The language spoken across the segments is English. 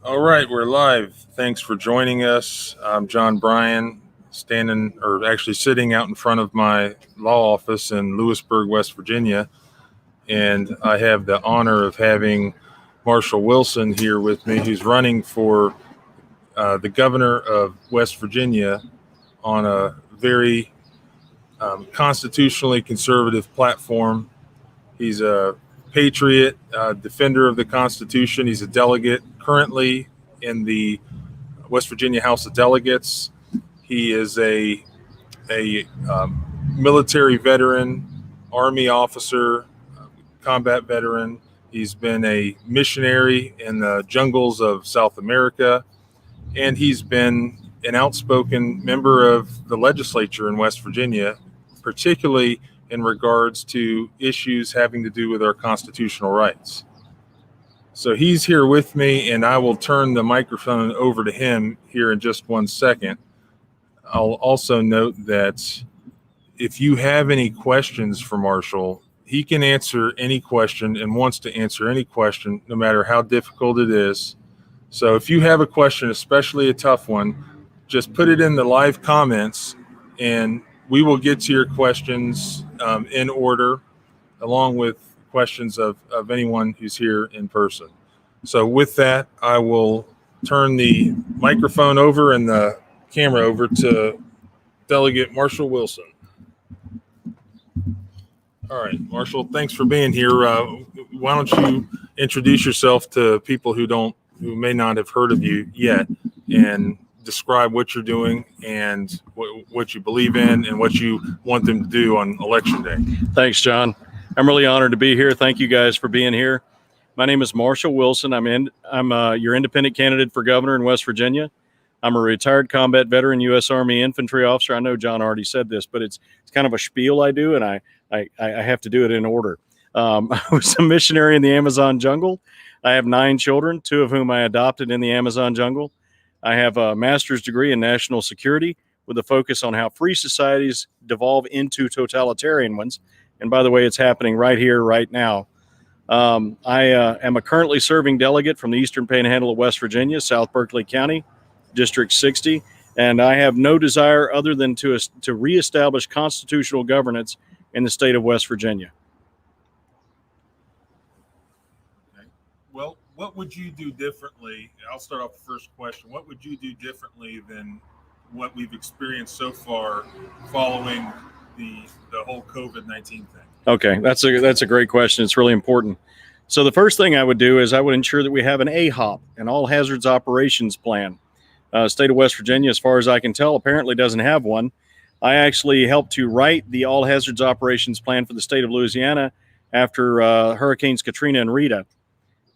All right, we're live. Thanks for joining us. I'm John Bryan, sitting out in front of my law office in Lewisburg, West Virginia. And I have the honor of having Marshall Wilson here with me, who's running for the governor of West Virginia on a very constitutionally conservative platform. He's a patriot, defender of the Constitution. He's a delegate currently in the West Virginia House of Delegates. He is a military veteran, Army officer, combat veteran. He's been a missionary in the jungles of South America, and he's been an outspoken member of the legislature in West Virginia, particularly in regards to issues having to do with our constitutional rights. So he's here with me, and I will turn the microphone over to him here in just 1 second. I'll also note that if you have any questions for Marshall, he can answer any question and wants to answer any question, no matter how difficult it is. So if you have a question, especially a tough one, just put it in the live comments, and we will get to your questions in order, along with questions of anyone who's here in person. So with that, I will turn the microphone over and the camera over to Delegate Marshall Wilson. All right, Marshall, thanks for being here. Why don't you introduce yourself to people who may not have heard of you yet, and describe what you're doing and what you believe in and what you want them to do on Election Day. Thanks, John. I'm really honored to be here. Thank you guys for being here. My name is Marshall Wilson. I'm your independent candidate for governor in West Virginia. I'm a retired combat veteran, U.S. Army infantry officer. I know John already said this, but it's kind of a spiel I do, and I have to do it in order. I was a missionary in the Amazon jungle. I have 9 children, 2 of whom I adopted in the Amazon jungle. I have a master's degree in national security with a focus on how free societies devolve into totalitarian ones. And by the way, it's happening right here, right now. I am a currently serving delegate from the Eastern Panhandle of West Virginia, South Berkeley County, District 60. And I have no desire other than to reestablish constitutional governance in the state of West Virginia. Well, what would you do differently? I'll start off the first question. What would you do differently than what we've experienced so far following the whole COVID-19 thing? Okay, that's a great question. It's really important. So the first thing I would do is I would ensure that we have an AHOP, an All Hazards Operations Plan. State of West Virginia, as far as I can tell, apparently doesn't have one. I actually helped to write the All Hazards Operations Plan for the state of Louisiana after Hurricanes Katrina and Rita.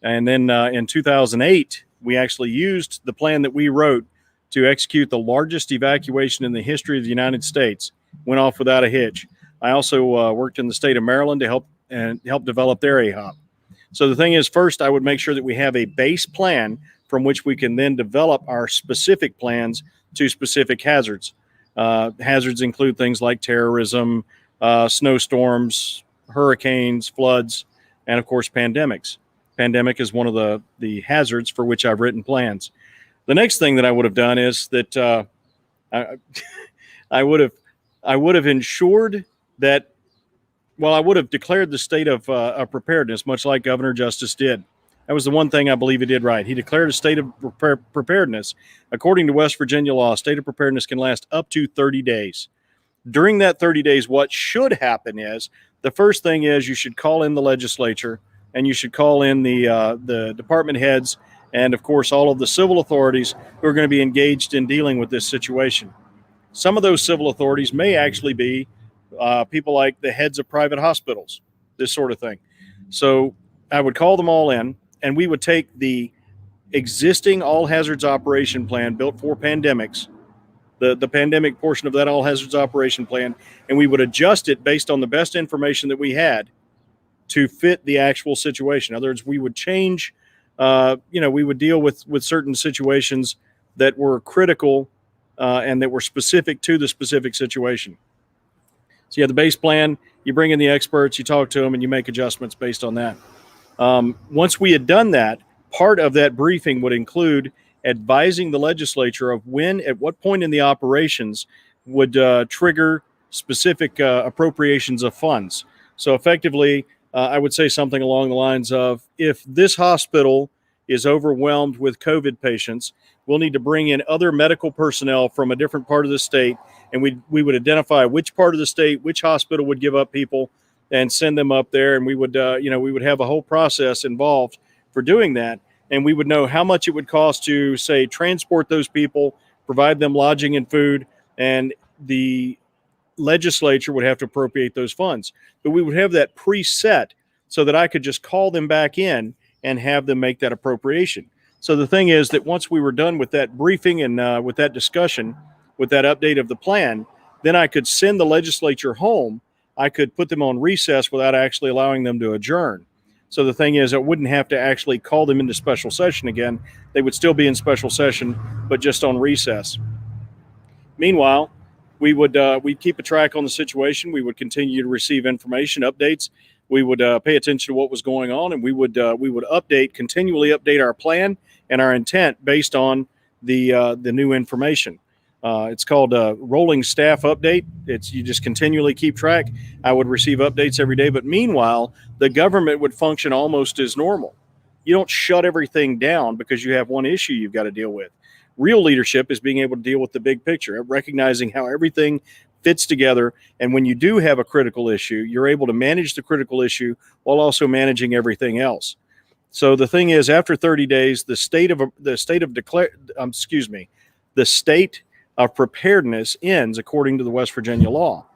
And then in 2008, we actually used the plan that we wrote to execute the largest evacuation in the history of the United States. Went off without a hitch. I also worked in the state of Maryland to help develop their AHOP. So the thing is, first, I would make sure that we have a base plan from which we can then develop our specific plans to specific hazards. Hazards include things like terrorism, snowstorms, hurricanes, floods, and of course, pandemics. Pandemic is one of the hazards for which I've written plans. The next thing that I would have done is that I would have ensured that, well, I would have declared the state of preparedness, much like Governor Justice did. That was the one thing I believe he did right. He declared a state of preparedness. According to West Virginia law, a state of preparedness can last up to 30 days. During that 30 days, what should happen is, the first thing is you should call in the legislature, and you should call in the department heads and, of course, all of the civil authorities who are going to be engaged in dealing with this situation. Some of those civil authorities may actually be people like the heads of private hospitals, this sort of thing. So I would call them all in, and we would take the existing all hazards operation plan built for pandemics, the pandemic portion of that all hazards operation plan, and we would adjust it based on the best information that we had to fit the actual situation. In other words, we would change, we would deal with certain situations that were critical and that were specific to the specific situation. So you have the base plan, you bring in the experts, you talk to them, and you make adjustments based on that. Once we had done that, part of that briefing would include advising the legislature of when, at what point in the operations would trigger specific appropriations of funds. So effectively, I would say something along the lines of, if this hospital is overwhelmed with COVID patients, we'll need to bring in other medical personnel from a different part of the state, and we would identify which part of the state, which hospital would give up people and send them up there, and we would we would have a whole process involved for doing that, and we would know how much it would cost to, say, transport those people, provide them lodging and food, and the legislature would have to appropriate those funds. But we would have that preset so that I could just call them back in and have them make that appropriation. So the thing is that once we were done with that briefing and with that discussion, with that update of the plan, then I could send the legislature home. I could put them on recess without actually allowing them to adjourn. So the thing is, I wouldn't have to actually call them into special session again. They would still be in special session, but just on recess. Meanwhile, we'd keep a track on the situation. We would continue to receive information, updates. We would pay attention to what was going on, and we would continually update our plan and our intent based on the new information. It's called a rolling staff update. You just continually keep track. I would receive updates every day, but meanwhile, the government would function almost as normal. You don't shut everything down because you have one issue you've got to deal with. Real leadership is being able to deal with the big picture, recognizing how everything fits together. And when you do have a critical issue, you're able to manage the critical issue while also managing everything else. So the thing is, after 30 days, the state of preparedness ends according to the West Virginia law.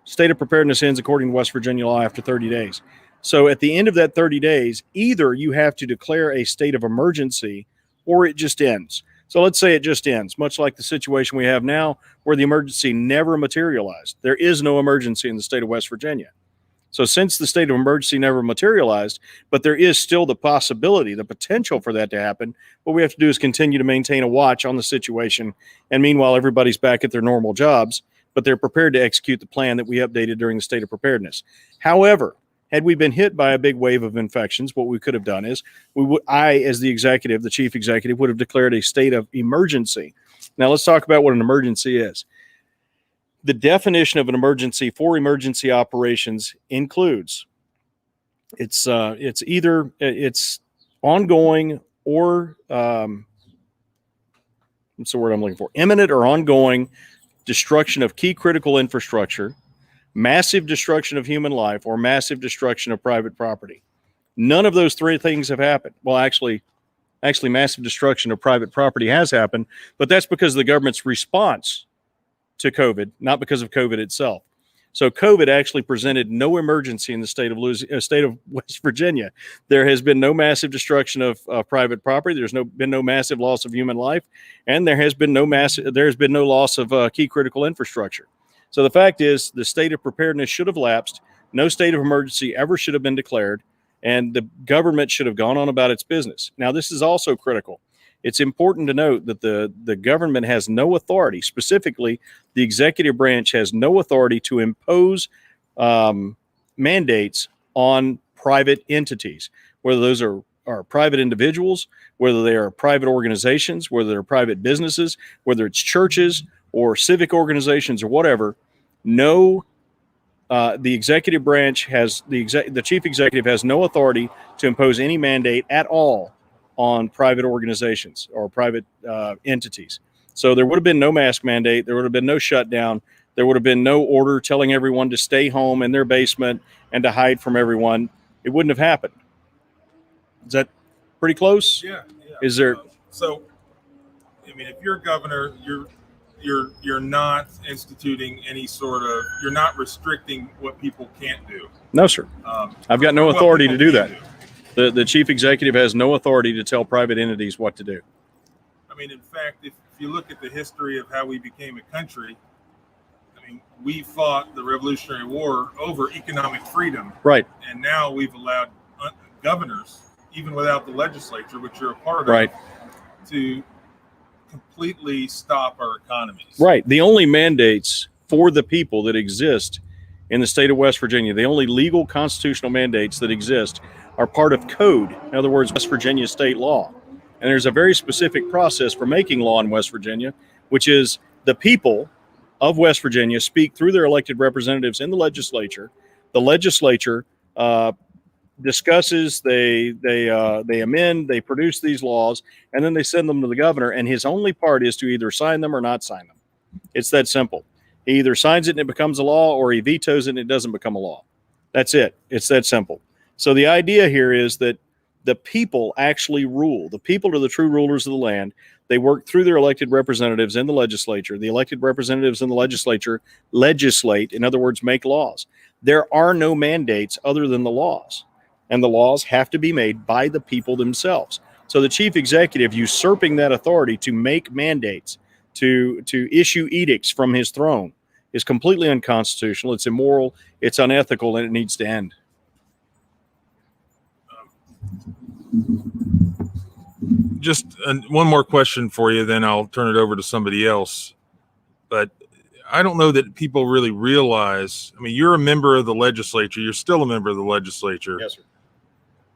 State of preparedness ends according to West Virginia law after 30 days. So at the end of that 30 days, either you have to declare a state of emergency or it just ends. So let's say it just ends, much like the situation we have now where the emergency never materialized. There is no emergency in the state of West Virginia. So since the state of emergency never materialized, but there is still the possibility, the potential for that to happen, what we have to do is continue to maintain a watch on the situation. And meanwhile, everybody's back at their normal jobs, but they're prepared to execute the plan that we updated during the state of preparedness. However, had we been hit by a big wave of infections, what we could have done is I, as the executive, the chief executive, would have declared a state of emergency. Now let's talk about what an emergency is. The definition of an emergency for emergency operations includes it's ongoing or what's the word I'm looking for? Imminent or ongoing destruction of key critical infrastructure, massive destruction of human life, or massive destruction of private property. None of those three things have happened. Well, actually, massive destruction of private property has happened, but that's because of the government's response to COVID, not because of COVID itself. So COVID actually presented no emergency in the state of West Virginia. There has been no massive destruction of private property. There's been no massive loss of human life, and there has been no loss of key critical infrastructure. So the fact is, the state of preparedness should have lapsed. No state of emergency ever should have been declared, and the government should have gone on about its business. Now, this is also critical. It's important to note that the government has no authority, specifically the executive branch has no authority to impose mandates on private entities, whether those are private individuals, whether they are private organizations, whether they're private businesses, whether it's churches or civic organizations or whatever. No, the executive branch has the chief executive has no authority to impose any mandate at all on private organizations or private entities. So there would have been no mask mandate. There would have been no shutdown. There would have been no order telling everyone to stay home in their basement and to hide from everyone. It wouldn't have happened. Is that pretty close? Yeah. Is there? So, I mean, if you're governor, you're not instituting any sort of, you're not restricting what people can't do. No, sir. I've got no authority to do that. The chief executive has no authority to tell private entities what to do. I mean, in fact, if you look at the history of how we became a country, I mean, we fought the Revolutionary War over economic freedom. Right. And now we've allowed governors, even without the legislature, which you're a part right. of, to completely stop our economies. Right. The only mandates for the people that exist in the state of West Virginia, the only legal constitutional mandates that exist are part of code. In other words, West Virginia state law. And there's a very specific process for making law in West Virginia, which is the people of West Virginia speak through their elected representatives in the legislature. The legislature discusses, they amend, they produce these laws, and then they send them to the governor. And his only part is to either sign them or not sign them. It's that simple. He either signs it and it becomes a law, or he vetoes it and it doesn't become a law. That's it. It's that simple. So the idea here is that the people actually rule. The people are the true rulers of the land. They work through their elected representatives in the legislature. The elected representatives in the legislature legislate, in other words, make laws. There are no mandates other than the laws, and the laws have to be made by the people themselves. So the chief executive usurping that authority to make mandates, to issue edicts from his throne, is completely unconstitutional. It's immoral, it's unethical, and it needs to end. Just one more question for you, then I'll turn it over to somebody else. But I don't know that people really realize, I mean, you're a member of the legislature. You're still a member of the legislature. Yes, sir.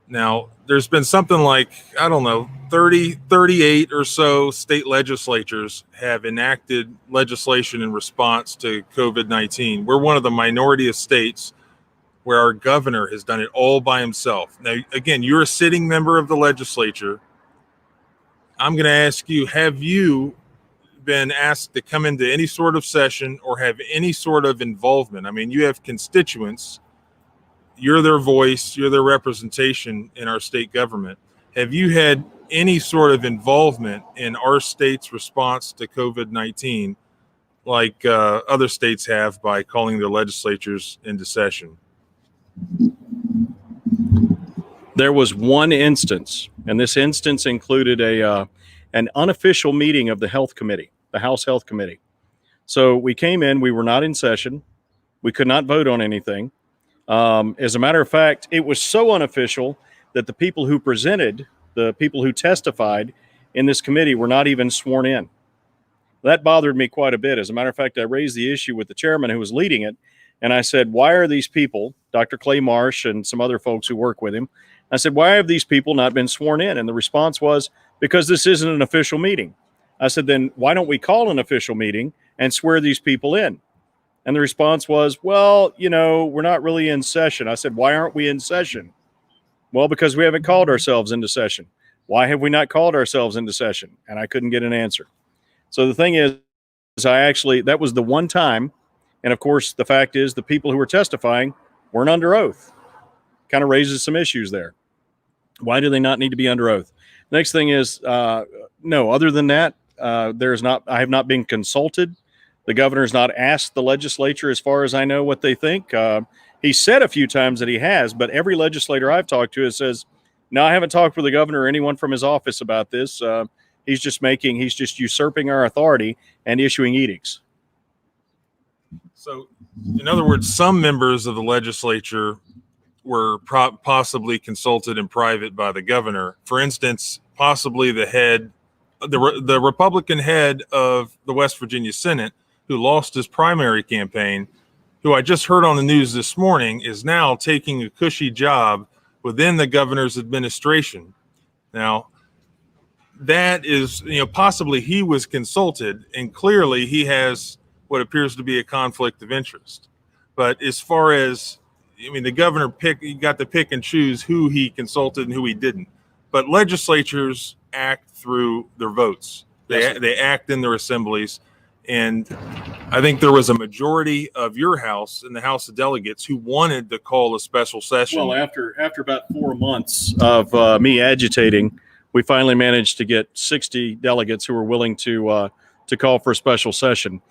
Now, there's been something like, I don't know, 38 or so state legislatures have enacted legislation in response to COVID-19. We're one of the minority of states where our governor has done it all by himself. Now, again, you're a sitting member of the legislature. I'm going to ask you, have you been asked to come into any sort of session or have any sort of involvement? I mean, you have constituents. You're their voice. You're their representation in our state government. Have you had any sort of involvement in our state's response to COVID-19 like other states have by calling their legislatures into session? There was one instance, and this instance included an unofficial meeting of the health committee, the House Health Committee. So we came in, we were not in session. We could not vote on anything. As a matter of fact, it was so unofficial that the people who presented, the people who testified in this committee were not even sworn in. That bothered me quite a bit. As a matter of fact, I raised the issue with the chairman who was leading it. And I said, why are these people, Dr. Clay Marsh and some other folks who work with him, I said, why have these people not been sworn in? And the response was, because this isn't an official meeting. I said, then why don't we call an official meeting and swear these people in? And the response was, well, you know, we're not really in session. I said, why aren't we in session? Well, because we haven't called ourselves into session. Why have we not called ourselves into session? And I couldn't get an answer. So the thing is, that was the one time. And of course, the fact is the people who were testifying weren't under oath. Kind of raises some issues there. Why do they not need to be under oath? Next thing is, no, other than that, I have not been consulted. The governor's not asked the legislature, as far as I know, what they think. He said a few times that he has, but every legislator I've talked to says, no, I haven't talked with the governor or anyone from his office about this. He's just usurping our authority and issuing edicts. So, in other words, some members of the legislature were possibly consulted in private by the governor. For instance, possibly the Republican head of the West Virginia Senate, who lost his primary campaign, who I just heard on the news this morning, is now taking a cushy job within the governor's administration. Now, that is, possibly he was consulted, and clearly he has what appears to be a conflict of interest. But as far as, the governor got to pick and choose who he consulted and who he didn't. But legislatures act through their votes. They act in their assemblies. And I think there was a majority of your House in the House of Delegates who wanted to call a special session. Well, after about 4 months of me agitating, we finally managed to get 60 delegates who were willing to call for a special session.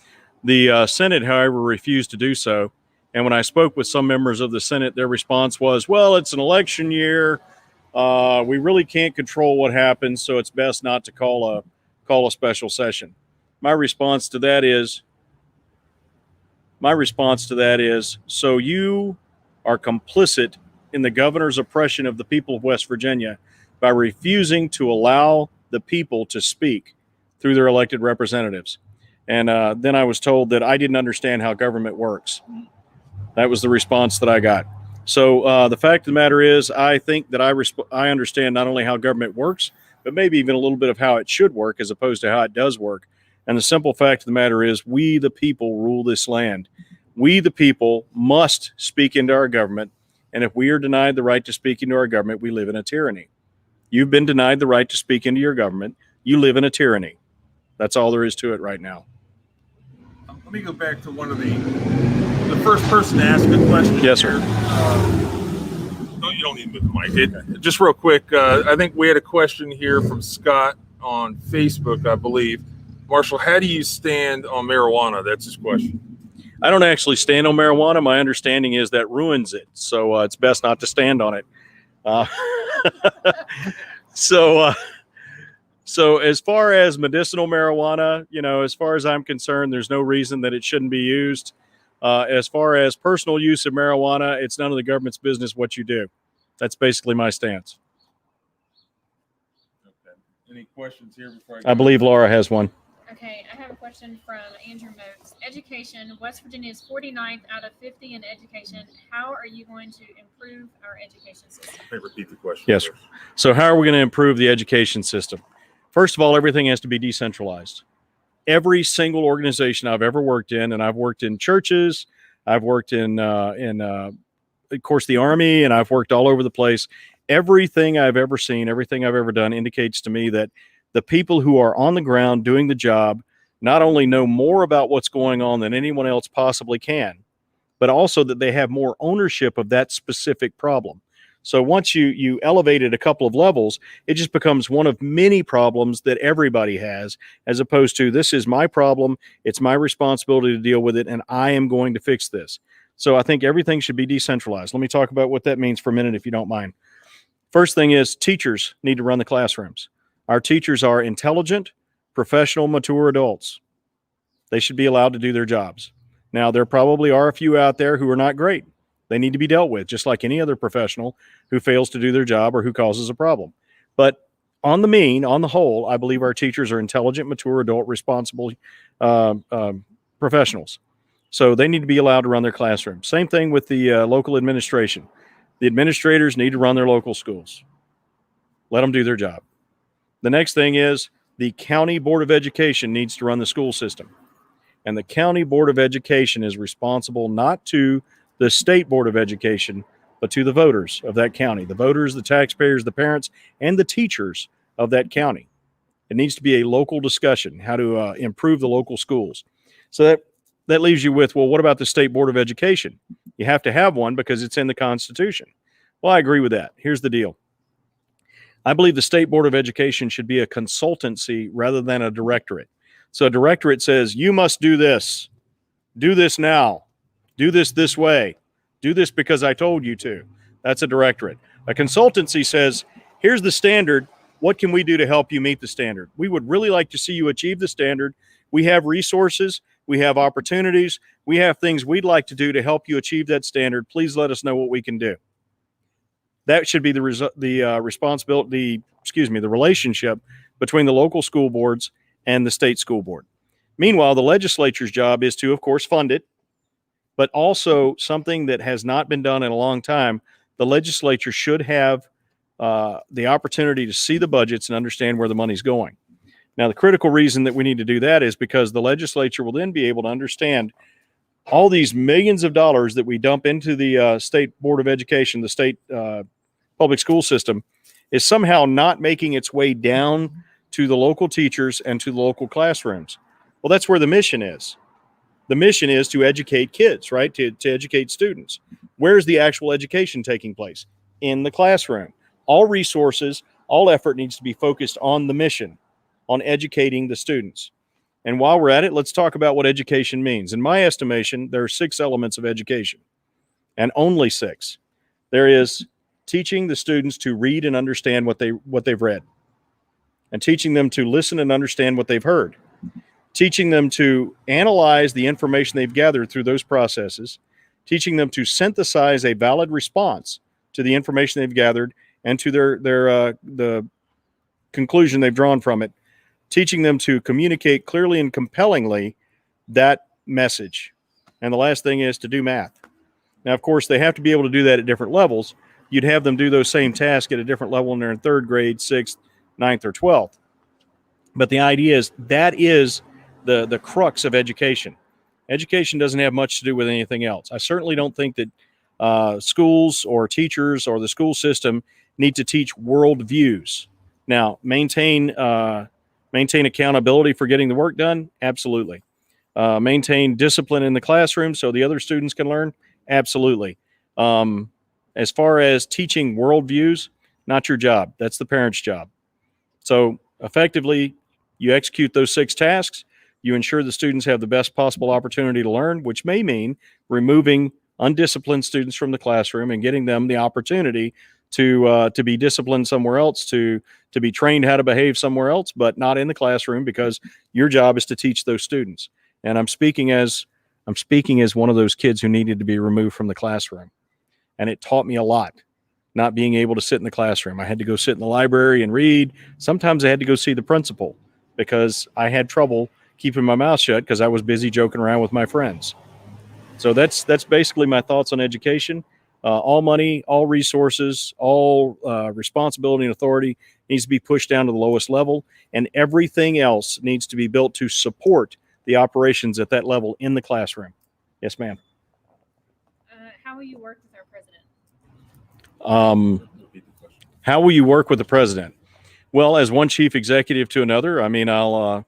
The Senate, however, refused to do so. And when I spoke with some members of the Senate, their response was, well, it's an election year. We really can't control what happens, so it's best not to call a special session. My response to that is, so you are complicit in the governor's oppression of the people of West Virginia by refusing to allow the people to speak through their elected representatives. And then I was told that I didn't understand how government works. That was the response that I got. So the fact of the matter is, I think that I understand not only how government works, but maybe even a little bit of how it should work as opposed to how it does work. And the simple fact of the matter is, we, the people, rule this land. We, the people, must speak into our government. And if we are denied the right to speak into our government, we live in a tyranny. You've been denied the right to speak into your government. You live in a tyranny. That's all there is to it right now. Let me go back to one of the first person to ask a question. Yes, sir. No, you don't need to move the mic. Just real quick, I think we had a question here from Scott on Facebook, I believe. Marshall, how do you stand on marijuana? That's his question. I don't actually stand on marijuana. My understanding is that ruins it. So it's best not to stand on it. So as far as medicinal marijuana, as far as I'm concerned, there's no reason that it shouldn't be used. As far as personal use of marijuana, it's none of the government's business what you do. That's basically my stance. Okay. Any questions here before I believe Laura has one. Okay, I have a question from Andrew Motes. Education, West Virginia is 49th out of 50 in education. How are you going to improve our education system? Let me repeat the question. Yes, sir. So how are we going to improve the education system? First of all, everything has to be decentralized. Every single organization I've ever worked in, and I've worked in churches, I've worked in of course, the Army, and I've worked all over the place. Everything I've ever seen, everything I've ever done indicates to me that the people who are on the ground doing the job not only know more about what's going on than anyone else possibly can, but also that they have more ownership of that specific problem. So once you elevate it a couple of levels, it just becomes one of many problems that everybody has, as opposed to, this is my problem, it's my responsibility to deal with it, and I am going to fix this. So I think everything should be decentralized. Let me talk about what that means for a minute, if you don't mind. First thing is, teachers need to run the classrooms. Our teachers are intelligent, professional, mature adults. They should be allowed to do their jobs. Now, there probably are a few out there who are not great. They need to be dealt with, just like any other professional who fails to do their job or who causes a problem. But on the whole, I believe our teachers are intelligent, mature, adult, responsible professionals. So they need to be allowed to run their classroom. Same thing with the local administration. The administrators need to run their local schools. Let them do their job. The next thing is, the County Board of Education needs to run the school system. And the County Board of Education is responsible not to the State Board of Education, but to the voters of that county, the voters, the taxpayers, the parents, and the teachers of that county. It needs to be a local discussion, how to improve the local schools. So that leaves you with, well, what about the State Board of Education? You have to have one because it's in the Constitution. Well, I agree with that. Here's the deal. I believe the State Board of Education should be a consultancy rather than a directorate. So a directorate says, you must do this now, do this way, do this because I told you to. That's a directorate. A consultancy says, here's the standard. What can we do to help you meet the standard? We would really like to see you achieve the standard. We have resources. We have opportunities. We have things we'd like to do to help you achieve that standard. Please let us know what we can do. That should be the relationship between the local school boards and the state school board. Meanwhile, the legislature's job is to, of course, fund it, but also something that has not been done in a long time. The legislature should have the opportunity to see the budgets and understand where the money's going. Now, the critical reason that we need to do that is because the legislature will then be able to understand all these millions of dollars that we dump into the State Board of Education, the state public school system, is somehow not making its way down to the local teachers and to the local classrooms. Well, that's where the mission is. The mission is to educate kids, right? To educate students. Where's the actual education taking place? In the classroom. All resources, all effort needs to be focused on the mission, on educating the students. And while we're at it, let's talk about what education means. In my estimation, there are 6 elements of education, and only 6. There is teaching the students to read and understand what they've read, and teaching them to listen and understand what they've heard, teaching them to analyze the information they've gathered through those processes, teaching them to synthesize a valid response to the information they've gathered and to the conclusion they've drawn from it, teaching them to communicate clearly and compellingly that message. And the last thing is to do math. Now, of course, they have to be able to do that at different levels. You'd have them do those same tasks at a different level when they're in third grade, sixth, ninth, or 12th. But the idea is that is the crux of education. Education doesn't have much to do with anything else. I certainly don't think that schools or teachers or the school system need to teach worldviews. Now, maintain accountability for getting the work done. Absolutely. Maintain discipline in the classroom so the other students can learn. Absolutely. As far as teaching worldviews, not your job. That's the parent's job. So effectively, you execute those 6 tasks. You ensure the students have the best possible opportunity to learn, which may mean removing undisciplined students from the classroom and getting them the opportunity to be disciplined somewhere else, to be trained how to behave somewhere else, but not in the classroom, because your job is to teach those students. And I'm speaking as one of those kids who needed to be removed from the classroom, and it taught me a lot. Not being able to sit in the classroom, I had to go sit in the library and read. Sometimes I had to go see the principal because I had trouble keeping my mouth shut because I was busy joking around with my friends. So that's basically my thoughts on education. All money, all resources, all responsibility and authority needs to be pushed down to the lowest level, and everything else needs to be built to support the operations at that level in the classroom. Yes, ma'am. How will you work with our president? How will you work with the president? Well, as one chief executive to another, I mean, I'll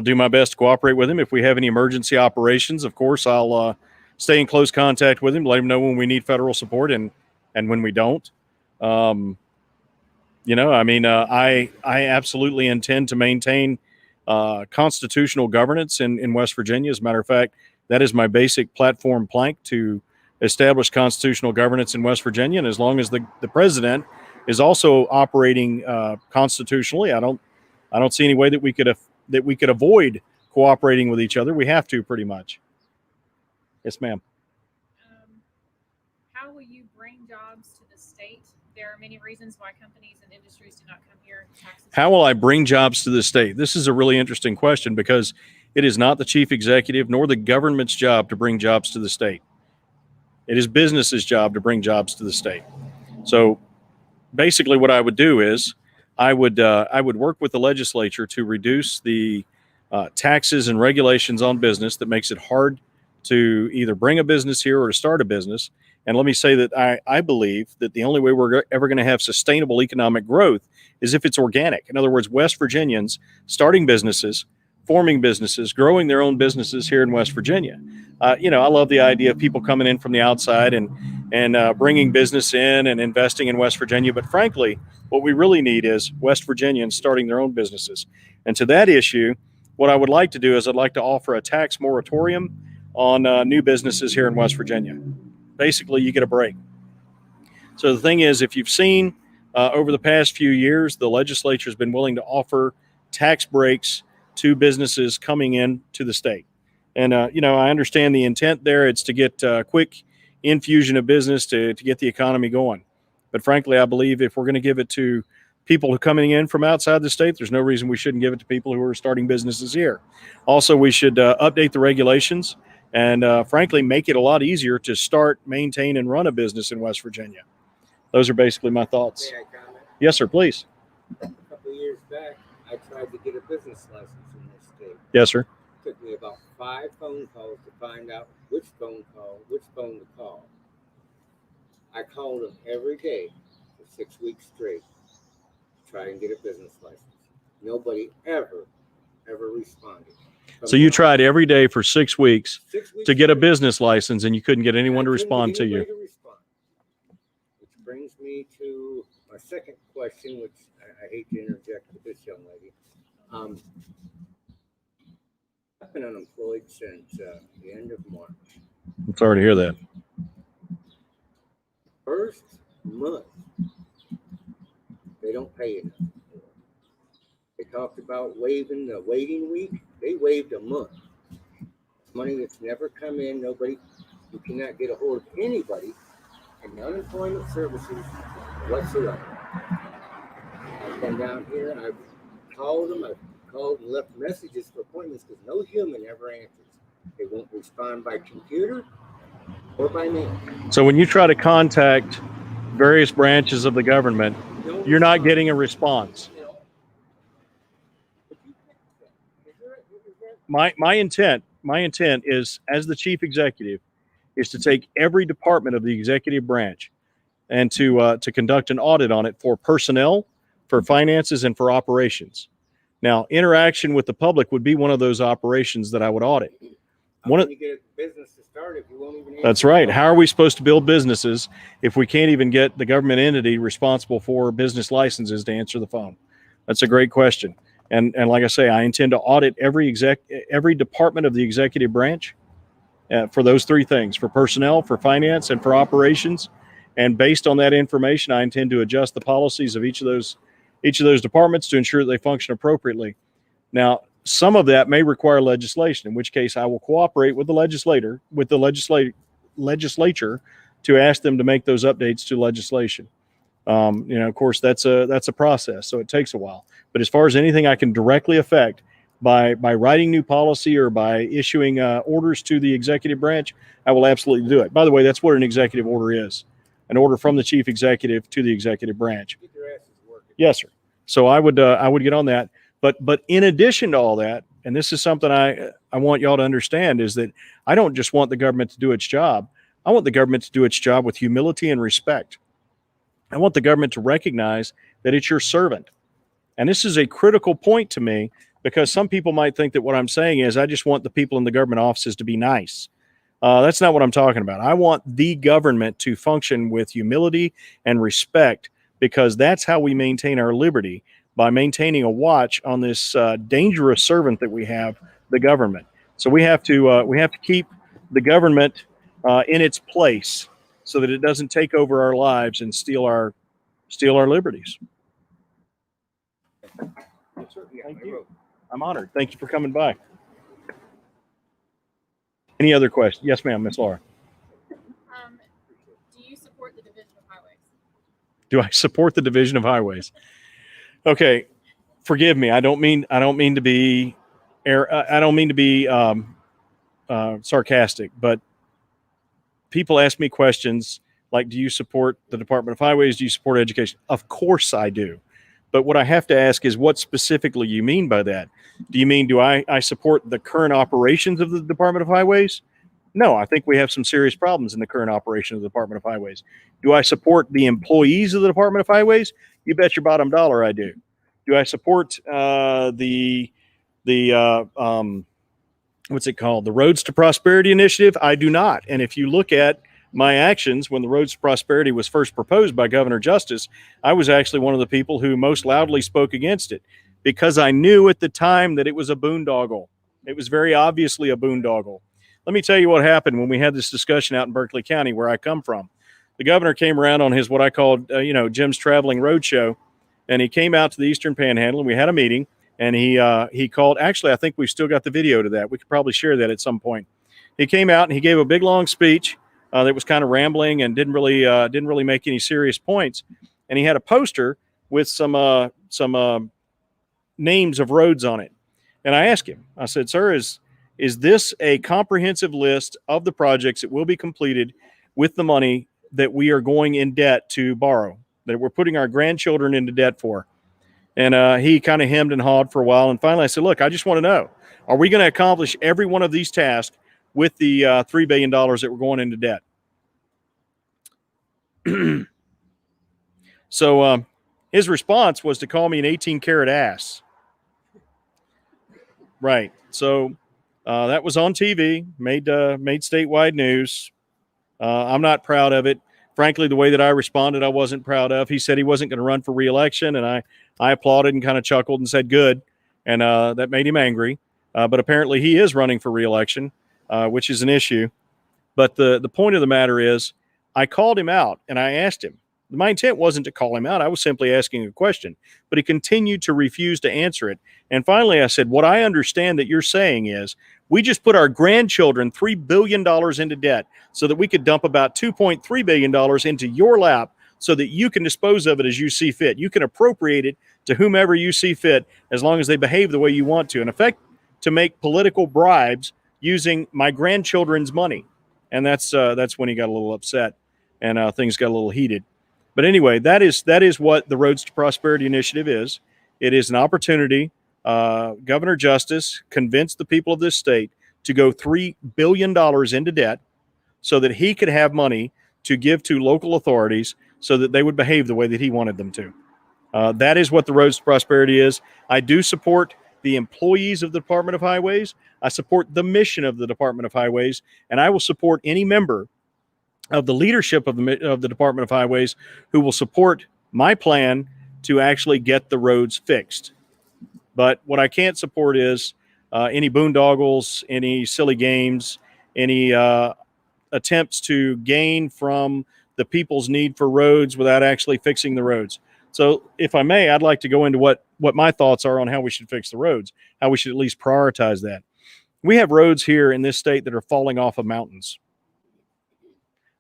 do my best to cooperate with him. If we have any emergency operations, of course, I'll stay in close contact with him, let him know when we need federal support and when we don't. I absolutely intend to maintain constitutional governance in West Virginia. As a matter of fact, that is my basic platform plank, to establish constitutional governance in West Virginia. And as long as the president is also operating constitutionally, I don't see any way that we could avoid cooperating with each other. We have to, pretty much. Yes, ma'am. How will you bring jobs to the state? There are many reasons why companies and industries do not come here. How will I bring jobs to the state? This is a really interesting question, because it is not the chief executive nor the government's job to bring jobs to the state. It is business's job to bring jobs to the state. So basically what I would do is I would work with the legislature to reduce the taxes and regulations on business that makes it hard to either bring a business here or to start a business. And let me say that I believe that the only way we're ever going to have sustainable economic growth is if it's organic. In other words, West Virginians starting businesses, forming businesses, growing their own businesses here in West Virginia. I love the idea of people coming in from the outside and bringing business in and investing in West Virginia. But frankly, what we really need is West Virginians starting their own businesses. And to that issue, what I would like to do is I'd like to offer a tax moratorium on new businesses here in West Virginia. Basically, you get a break. So the thing is, if you've seen over the past few years, the legislature has been willing to offer tax breaks to businesses coming in to the state. And, I understand the intent there. It's to get quick infusion of business to get the economy going. But frankly, I believe if we're going to give it to people who are coming in from outside the state, there's no reason we shouldn't give it to people who are starting businesses here. Also, we should update the regulations and, frankly, make it a lot easier to start, maintain, and run a business in West Virginia. Those are basically my thoughts. May I comment? Yes, sir, please. A couple of years back, I tried to get a business license in this state. Yes, sir. It took me about 5 phone calls to find out which phone to call. I called them every day for 6 weeks straight to try and get a business license. Nobody ever responded. So you tried every day for 6 weeks 6 weeks to get a straight. business license, and you couldn't get anyone to I couldn't respond get to you. anybody to respond. Which brings me to my second question, which I hate to interject with this young lady. I've been unemployed since the end of March. I'm sorry to hear that. First month, they don't pay enough. They talked about waiving the waiting week. They waived a month. Money that's never come in. You cannot get a hold of anybody in the unemployment services whatsoever. I've been down here. I've called them. I've called and left messages for appointments because no human ever answers. They won't respond by computer. or by mail. So when you try to contact various branches of the government, No you're not response. getting a response. But you fix that. Is there- My intent is, as the chief executive, is to take every department of the executive branch and to conduct an audit on it for personnel, for finances, and for operations. Now, interaction with the public would be one of those operations that I would audit. How One can of, you get a business to start if you won't even answer that's the right. phone? How are we supposed to build businesses if we can't even get the government entity responsible for business licenses to answer the phone? That's a great question. And like I say, I intend to audit every department of the executive branch for those three things: for personnel, for finance, and for operations. And based on that information, I intend to adjust the policies of each of those departments to ensure that they function appropriately. Now, some of that may require legislation, in which case I will cooperate with the legislature to ask them to make those updates to legislation. Of course, that's a process, so it takes a while. But as far as anything I can directly affect by writing new policy or by issuing orders to the executive branch, I will absolutely do it. By the way, that's what an executive order is: an order from the chief executive to the executive branch. Get their asses working. Yes, sir. So I would get on that. But in addition to all that, and this is something I want y'all to understand, is that I don't just want the government to do its job. I want the government to do its job with humility and respect. I want the government to recognize that it's your servant. And this is a critical point to me, because some people might think that what I'm saying is I just want the people in the government offices to be nice. That's not what I'm talking about. I want the government to function with humility and respect, because that's how we maintain our liberty, by maintaining a watch on this dangerous servant that we have, the government. So we have to keep the government in its place, so that it doesn't take over our lives and steal our liberties. Yes, sir. Yeah, Thank I you. wrote. I'm honored. Thank you for coming by. Any other questions? Yes, ma'am, Miss Laura. Do you support the division of highways? Do I support the division of highways? Okay, forgive me. I don't mean to be sarcastic, but people ask me questions like, "Do you support the Department of Highways? Do you support education?" Of course I do. But what I have to ask is, what specifically you mean by that? Do you mean, do I support the current operations of the Department of Highways? No, I think we have some serious problems in the current operation of the Department of Highways. Do I support the employees of the Department of Highways? You bet your bottom dollar I do. Do I support the what's it called? The Roads to Prosperity initiative? I do not. And if you look at my actions when the Roads to Prosperity was first proposed by Governor Justice, I was actually one of the people who most loudly spoke against it, because I knew at the time that it was a boondoggle. It was very obviously a boondoggle. Let me tell you what happened when we had this discussion out in Berkeley County, where I come from. The governor came around on his what I called, Jim's Traveling Roadshow, and he came out to the Eastern Panhandle, and we had a meeting. And he called. Actually, I think we've still got the video to that. We could probably share that at some point. He came out and he gave a big long speech that was kind of rambling and didn't really make any serious points. And he had a poster with some names of roads on it. And I asked him. I said, "Sir, is this a comprehensive list of the projects that will be completed with the money that we are going in debt to borrow, that we're putting our grandchildren into debt for?" And he kind of hemmed and hawed for a while. And finally I said, "Look, I just want to know, are we going to accomplish every one of these tasks with the $3 billion that we're going into debt?" So his response was to call me an 18-karat ass. Right. So that was on TV, made statewide news. I'm not proud of it. Frankly, the way that I responded, I wasn't proud of. He said he wasn't going to run for re-election, and I applauded and kind of chuckled and said, "Good." And that made him angry. But apparently he is running for re-election, which is an issue. But the point of the matter is, I called him out and I asked him. My intent wasn't to call him out. I was simply asking a question. But he continued to refuse to answer it. And finally I said, "What I understand that you're saying is, we just put our grandchildren $3 billion into debt so that we could dump about $2.3 billion into your lap so that you can dispose of it as you see fit. You can appropriate it to whomever you see fit, as long as they behave the way you want to. In effect, to make political bribes using my grandchildren's money." and that's when he got a little upset, and things got a little heated. But anyway, that is what the Roads to Prosperity Initiative is. It is an opportunity. Governor Justice convinced the people of this state to go $3 billion into debt so that he could have money to give to local authorities so that they would behave the way that he wanted them to. That is what the Roads to Prosperity is. I do support the employees of the Department of Highways. I support the mission of the Department of Highways, and I will support any member of the leadership of the Department of Highways who will support my plan to actually get the roads fixed. But what I can't support is any boondoggles, any silly games, any attempts to gain from the people's need for roads without actually fixing the roads. So if I may, I'd like to go into what my thoughts are on how we should fix the roads, how we should at least prioritize that. We have roads here in this state that are falling off of mountains.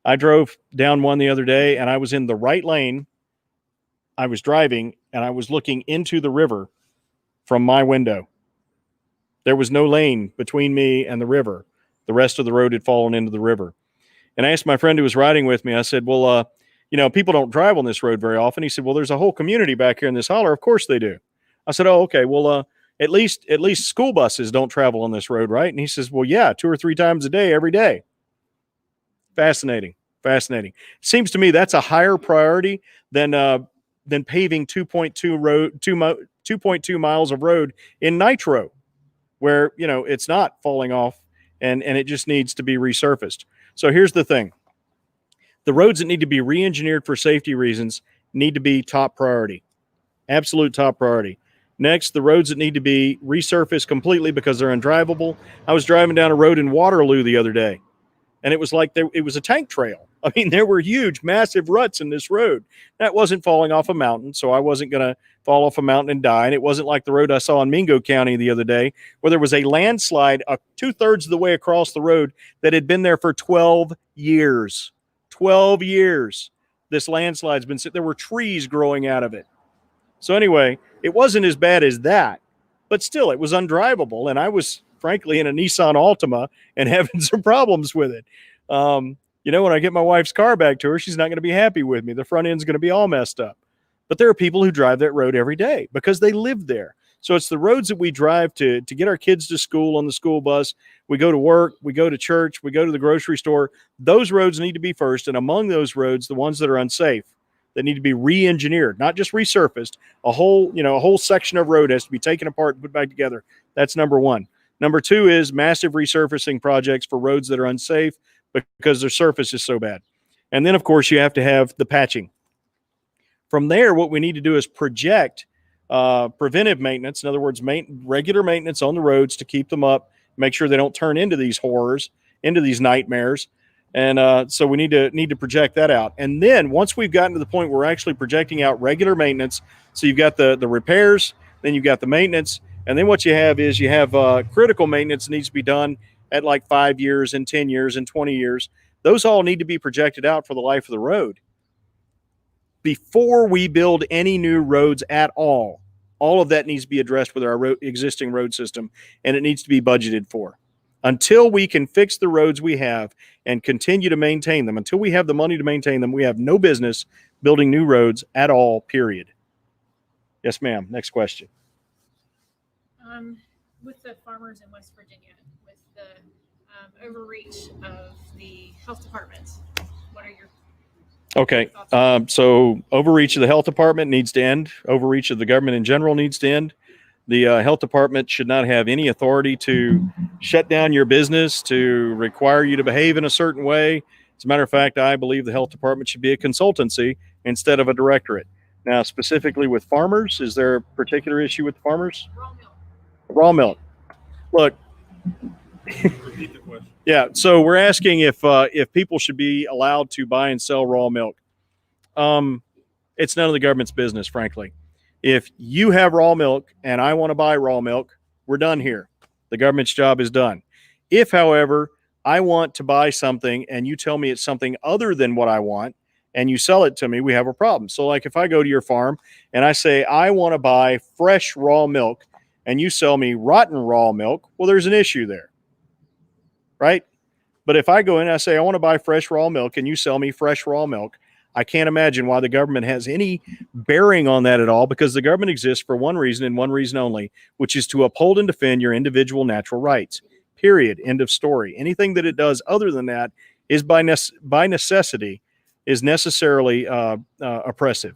I drove down one the other day, and I was in the right lane. I was driving, and I was looking into the river from my window. There was no lane between me and the river. The rest of the road had fallen into the river. And I asked my friend who was riding with me, I said, well, people don't drive on this road very often. He said, well, there's a whole community back here in this holler. Of course they do. I said, oh, okay. Well, at least school buses don't travel on this road, right? And he says, well, yeah, 2 or 3 times a day, every day. Fascinating. Seems to me that's a higher priority than paving 2.2 miles of road in nitro, where it's not falling off and it just needs to be resurfaced. So here's the thing: the roads that need to be re-engineered for safety reasons need to be top priority, absolute top priority. Next, the roads that need to be resurfaced completely because they're undrivable. I was driving down a road in Waterloo the other day, and it was like it was a tank trail. I mean, there were huge, massive ruts in this road. That wasn't falling off a mountain, so I wasn't going to fall off a mountain and die. And it wasn't like the road I saw in Mingo County the other day, where there was a landslide 2/3 of the way across the road that had been there for 12 years. 12 years. This landslide's been sitting. There were trees growing out of it. So anyway, it wasn't as bad as that, but still, it was undrivable. And I was, frankly, in a Nissan Altima and having some problems with it. When I get my wife's car back to her, she's not going to be happy with me. The front end's going to be all messed up. But there are people who drive that road every day because they live there. So it's the roads that we drive to get our kids to school on the school bus. We go to work, we go to church, we go to the grocery store. Those roads need to be first. And among those roads, the ones that are unsafe, that need to be re-engineered, not just resurfaced. A whole section of road has to be taken apart and put back together. That's number one. Number two is massive resurfacing projects for roads that are unsafe because their surface is so bad. And then, of course, you have to have the patching. From there, what we need to do is project preventive maintenance. In other words, regular maintenance on the roads to keep them up, make sure they don't turn into these horrors, into these nightmares. And so we need to project that out. And then once we've gotten to the point where we're actually projecting out regular maintenance, so you've got the repairs, then you've got the maintenance, and then what you have is critical maintenance that needs to be done at like 5 years and 10 years and 20 years. Those all need to be projected out for the life of the road. Before we build any new roads at all of that needs to be addressed with our existing road system, and it needs to be budgeted for. Until we can fix the roads we have and continue to maintain them, until we have the money to maintain them, we have no business building new roads at all, period. Yes, ma'am. Next question. With the farmers in West Virginia, with the overreach of the health department, what are your Okay. thoughts? So overreach of the health department needs to end. Overreach of the government in general needs to end. The health department should not have any authority to shut down your business, to require you to behave in a certain way. As a matter of fact, I believe the health department should be a consultancy instead of a directorate. Now, specifically with farmers, is there a particular issue with farmers? Raw milk. Raw milk. Look, Repeat the question. yeah. So we're asking if people should be allowed to buy and sell raw milk. It's none of the government's business, frankly. If you have raw milk and I want to buy raw milk, we're done here. The government's job is done. If, however, I want to buy something and you tell me it's something other than what I want and you sell it to me, we have a problem. So like if I go to your farm and I say, I want to buy fresh raw milk and you sell me rotten raw milk, well, there's an issue there, right? But if I go in and I say, I want to buy fresh raw milk, and you sell me fresh raw milk, I can't imagine why the government has any bearing on that at all, because the government exists for one reason and one reason only, which is to uphold and defend your individual natural rights. Period. End of story. Anything that it does other than that is by necessity is necessarily oppressive.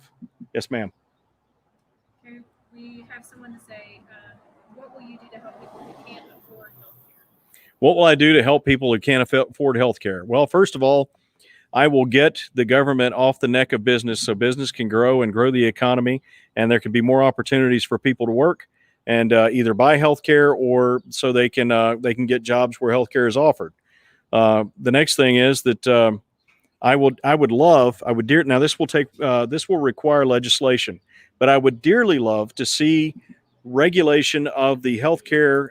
Yes, ma'am. Okay, we have someone to say, what will you do to help people who can't afford healthcare? What will I do to help people who can't afford health care? Well, first of all, I will get the government off the neck of business so business can grow and grow the economy, and there can be more opportunities for people to work and either buy health care or so they can get jobs where health care is offered. The next thing is that now this will require legislation, but I would dearly love to see regulation of the healthcare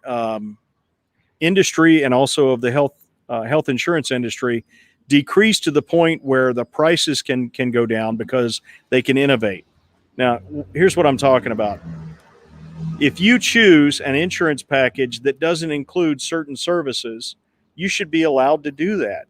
industry and also of the health insurance industry decrease to the point where the prices can go down because they can innovate. Now, here's what I'm talking about. If you choose an insurance package that doesn't include certain services, you should be allowed to do that.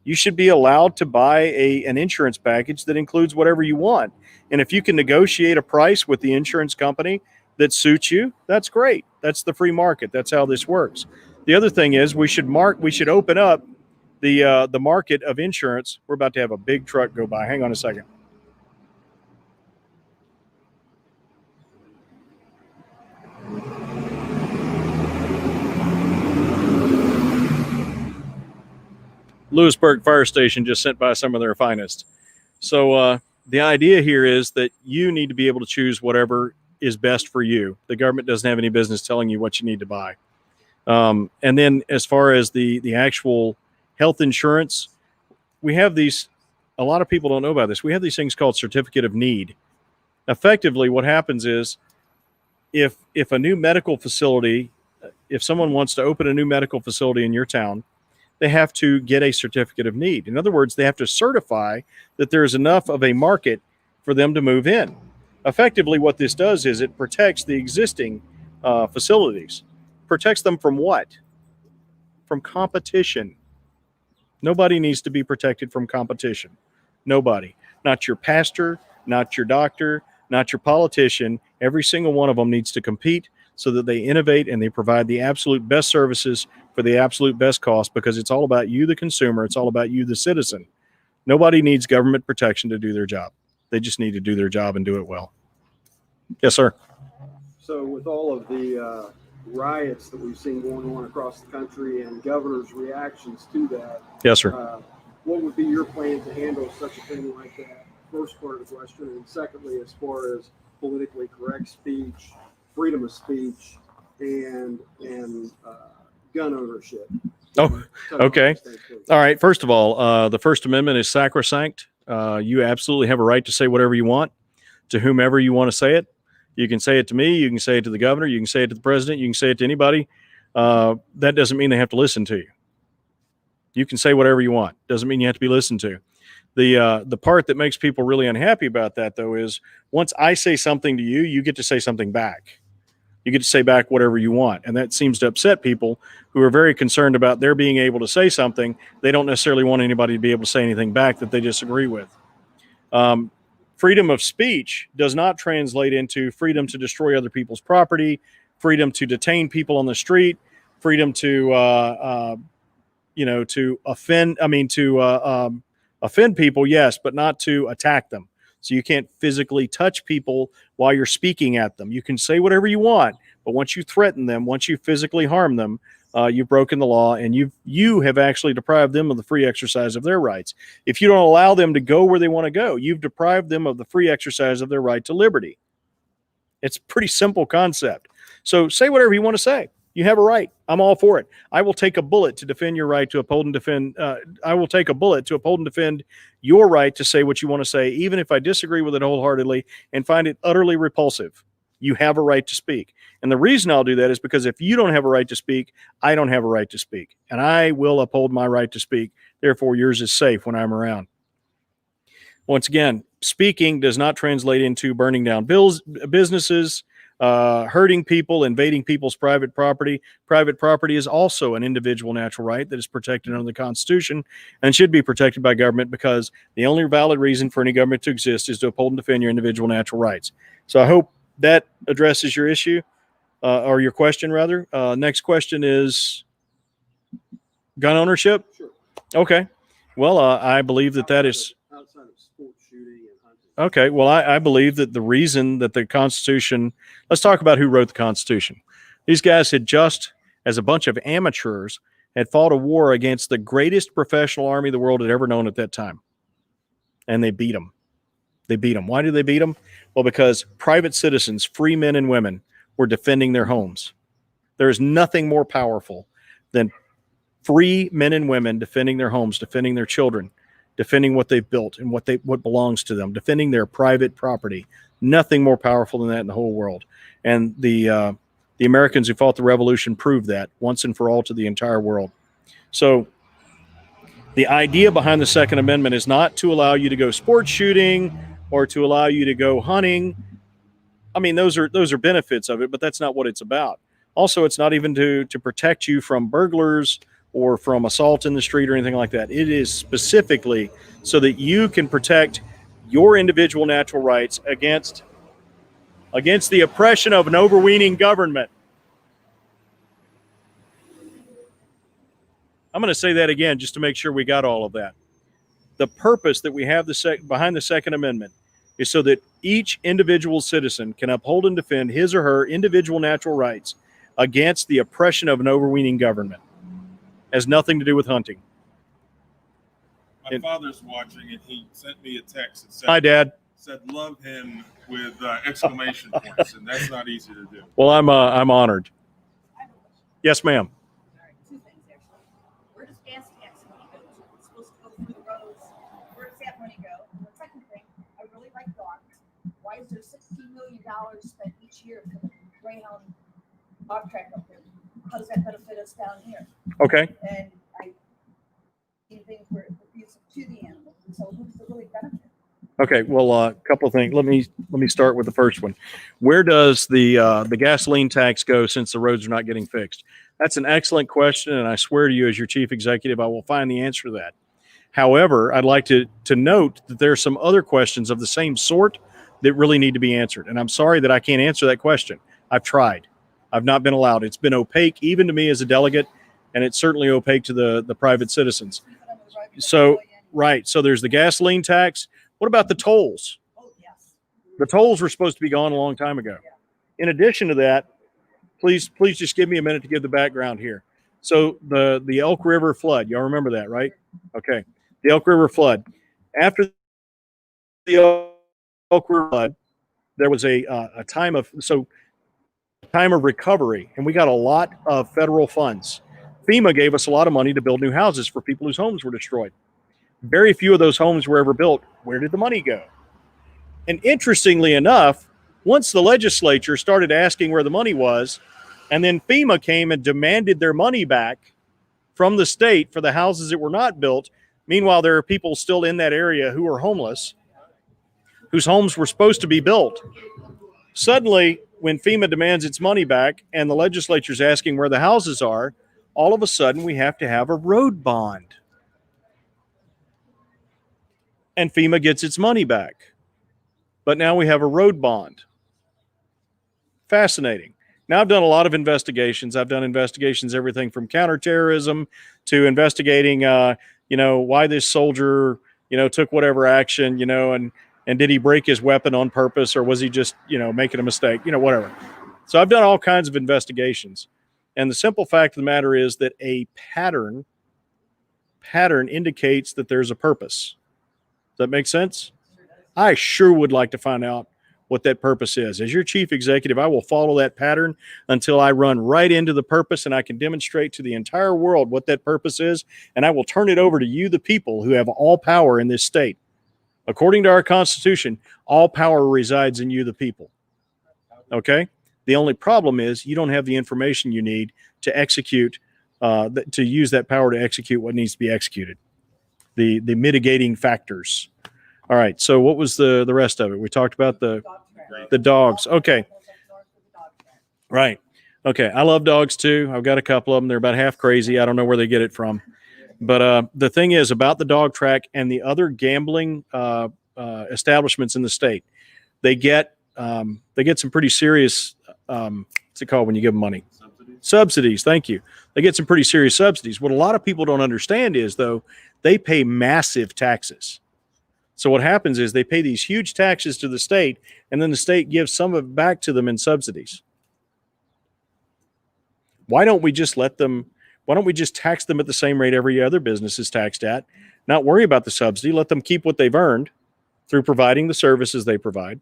You should be allowed to buy an insurance package that includes whatever you want. And if you can negotiate a price with the insurance company that suits you, that's great. That's the free market. That's how this works. The other thing is we should open up the market of insurance. We're about to have a big truck go by. Hang on a second. Lewisburg Fire Station just sent by some of their finest. So the idea here is that you need to be able to choose whatever is best for you. The government doesn't have any business telling you what you need to buy. And then as far as the actual health insurance, we have these, a lot of people don't know about this. We have these things called certificate of need. Effectively, what happens is if a new medical facility, if someone wants to open a new medical facility in your town, they have to get a certificate of need. In other words, they have to certify that there's enough of a market for them to move in. Effectively, what this does is it protects the existing facilities. Protects them from what? From competition. Nobody needs to be protected from competition. Nobody. Not your pastor, not your doctor, not your politician. Every single one of them needs to compete so that they innovate and they provide the absolute best services for the absolute best cost, because it's all about you, the consumer. It's all about you, the citizen. Nobody needs government protection to do their job. They just need to do their job and do it well. Yes, sir. So with all of the riots that we've seen going on across the country and governor's reactions to that, yes, sir. What would be your plan to handle such a thing like that? First part of the question. And secondly, as far as politically correct speech, freedom of speech, and gun ownership. Oh, okay. All right. First of all, the First Amendment is sacrosanct. You absolutely have a right to say whatever you want to whomever you want to say it. You can say it to me. You can say it to the governor. You can say it to the president. You can say it to anybody. That doesn't mean they have to listen to you. You can say whatever you want. Doesn't mean you have to be listened to. The part that makes people really unhappy about that, though, is once I say something to you, you get to say something back. You get to say back whatever you want. And that seems to upset people who are very concerned about their being able to say something. They don't necessarily want anybody to be able to say anything back that they disagree with. Freedom of speech does not translate into freedom to destroy other people's property, freedom to detain people on the street, freedom to offend people, yes, but not to attack them. So you can't physically touch people while you're speaking at them. You can say whatever you want, but once you threaten them, once you physically harm them, you've broken the law, and you have actually deprived them of the free exercise of their rights. If you don't allow them to go where they want to go, you've deprived them of the free exercise of their right to liberty. It's a pretty simple concept. So say whatever you want to say. You have a right. I'm all for it. I will take a bullet to defend your right to uphold and defend. I will take a bullet to uphold and defend your right to say what you want to say, even if I disagree with it wholeheartedly and find it utterly repulsive. You have a right to speak. And the reason I'll do that is because if you don't have a right to speak, I don't have a right to speak. And I will uphold my right to speak. Therefore, yours is safe when I'm around. Once again, speaking does not translate into burning down businesses, hurting people, invading people's private property. Private property is also an individual natural right that is protected under the Constitution and should be protected by government, because the only valid reason for any government to exist is to uphold and defend your individual natural rights. So I hope that addresses your issue, or your question, rather. Next question is gun ownership. Sure. Okay. Well, I believe that is outside of sports shooting and hunting. okay. Well, I believe that the reason that the Constitution, let's talk about who wrote the Constitution. These guys had just, as a bunch of amateurs, had fought a war against the greatest professional army the world had ever known at that time. And they beat them. They beat them. Why did they beat them? Well, because private citizens, free men and women, were defending their homes. There is nothing more powerful than free men and women defending their homes, defending their children, defending what they've built and what belongs to them, defending their private property. Nothing more powerful than that in the whole world. And the Americans who fought the revolution proved that once and for all to the entire world. So the idea behind the Second Amendment is not to allow you to go sports shooting or to allow you to go hunting. I mean, those are benefits of it, but that's not what it's about. Also, it's not even to protect you from burglars or from assault in the street or anything like that. It is specifically so that you can protect your individual natural rights against the oppression of an overweening government. I'm going to say that again just to make sure we got all of that. The purpose that we have behind the Second Amendment is so that each individual citizen can uphold and defend his or her individual natural rights against the oppression of an overweening government. It has nothing to do with hunting. My father's watching, and he sent me a text that said, Hi, Dad. Said love him with exclamation points, and that's not easy to do. Well, I'm honored. Yes, ma'am. All right, two things actually. Where does gas tax money go to? It's supposed to go through the roads. Where does that money go? And the second thing, I really like dogs. Why is there $16 million spent each year for the Greyhound dog track up there? How does that benefit us down here? Okay. And anything for use to the animal. And so who does it really benefit? Okay. Well, a couple of things. Let me start with the first one. Where does the gasoline tax go since the roads are not getting fixed? That's an excellent question, and I swear to you, as your chief executive, I will find the answer to that. However, I'd like to note that there are some other questions of the same sort that really need to be answered, and I'm sorry that I can't answer that question. I've tried. I've not been allowed. It's been opaque even to me as a delegate, and it's certainly opaque to the private citizens. So, right. So there's the gasoline tax. What about the tolls? Oh, yes. The tolls were supposed to be gone a long time ago. In addition to that, please just give me a minute to give the background here. So the Elk River flood, y'all remember that, right? Okay. The Elk River flood. After the Elk River flood, there was a time of recovery, and we got a lot of federal funds. FEMA gave us a lot of money to build new houses for people whose homes were destroyed. Very few of those homes were ever built. Where did the money go? And interestingly enough, once the legislature started asking where the money was, and then FEMA came and demanded their money back from the state for the houses that were not built, meanwhile, there are people still in that area who are homeless, whose homes were supposed to be built. Suddenly, when FEMA demands its money back and the legislature's asking where the houses are, all of a sudden we have to have a road bond. And FEMA gets its money back. But now we have a road bond. Fascinating. Now, I've done a lot of investigations. I've done investigations, everything from counterterrorism to investigating, why this soldier, took whatever action, and did he break his weapon on purpose, or was he just, making a mistake, whatever. So I've done all kinds of investigations. And the simple fact of the matter is that a pattern indicates that there's a purpose. Does that make sense? I sure would like to find out what that purpose is. As your chief executive, I will follow that pattern until I run right into the purpose and I can demonstrate to the entire world what that purpose is. And I will turn it over to you, the people who have all power in this state. According to our Constitution, all power resides in you, the people. Okay? The only problem is you don't have the information you need to execute, to use that power to execute what needs to be executed. The mitigating factors. All right. So what was the rest of it? We talked about the dogs. Okay. Right. Okay. I love dogs too. I've got a couple of them. They're about half crazy. I don't know where they get it from. But the thing is about the dog track and the other gambling establishments in the state, they get some pretty serious what's it called when you give them money? Subsidies. Thank you. They get some pretty serious subsidies. What a lot of people don't understand is though they pay massive taxes. So what happens is they pay these huge taxes to the state, and then the state gives some of it back to them in subsidies. Why don't we just tax them at the same rate every other business is taxed at? Not worry about the subsidy. Let them keep what they've earned through providing the services they provide.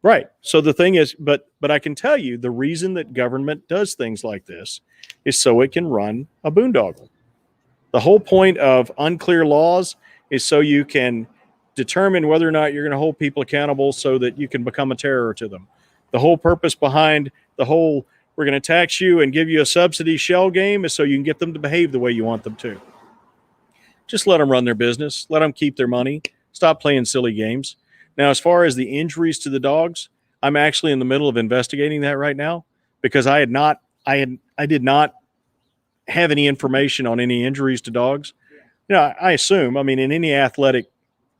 Right. So the thing is, but I can tell you the reason that government does things like this is so it can run a boondoggle. The whole point of unclear laws is so you can determine whether or not you're going to hold people accountable so that you can become a terror to them. The whole purpose behind the whole we're going to tax you and give you a subsidy shell game is so you can get them to behave the way you want them to. Just let them run their business. Let them keep their money. Stop playing silly games. Now, as far as the injuries to the dogs, I'm actually in the middle of investigating that right now because I did not have any information on any injuries to dogs. You know, I assume, in any athletic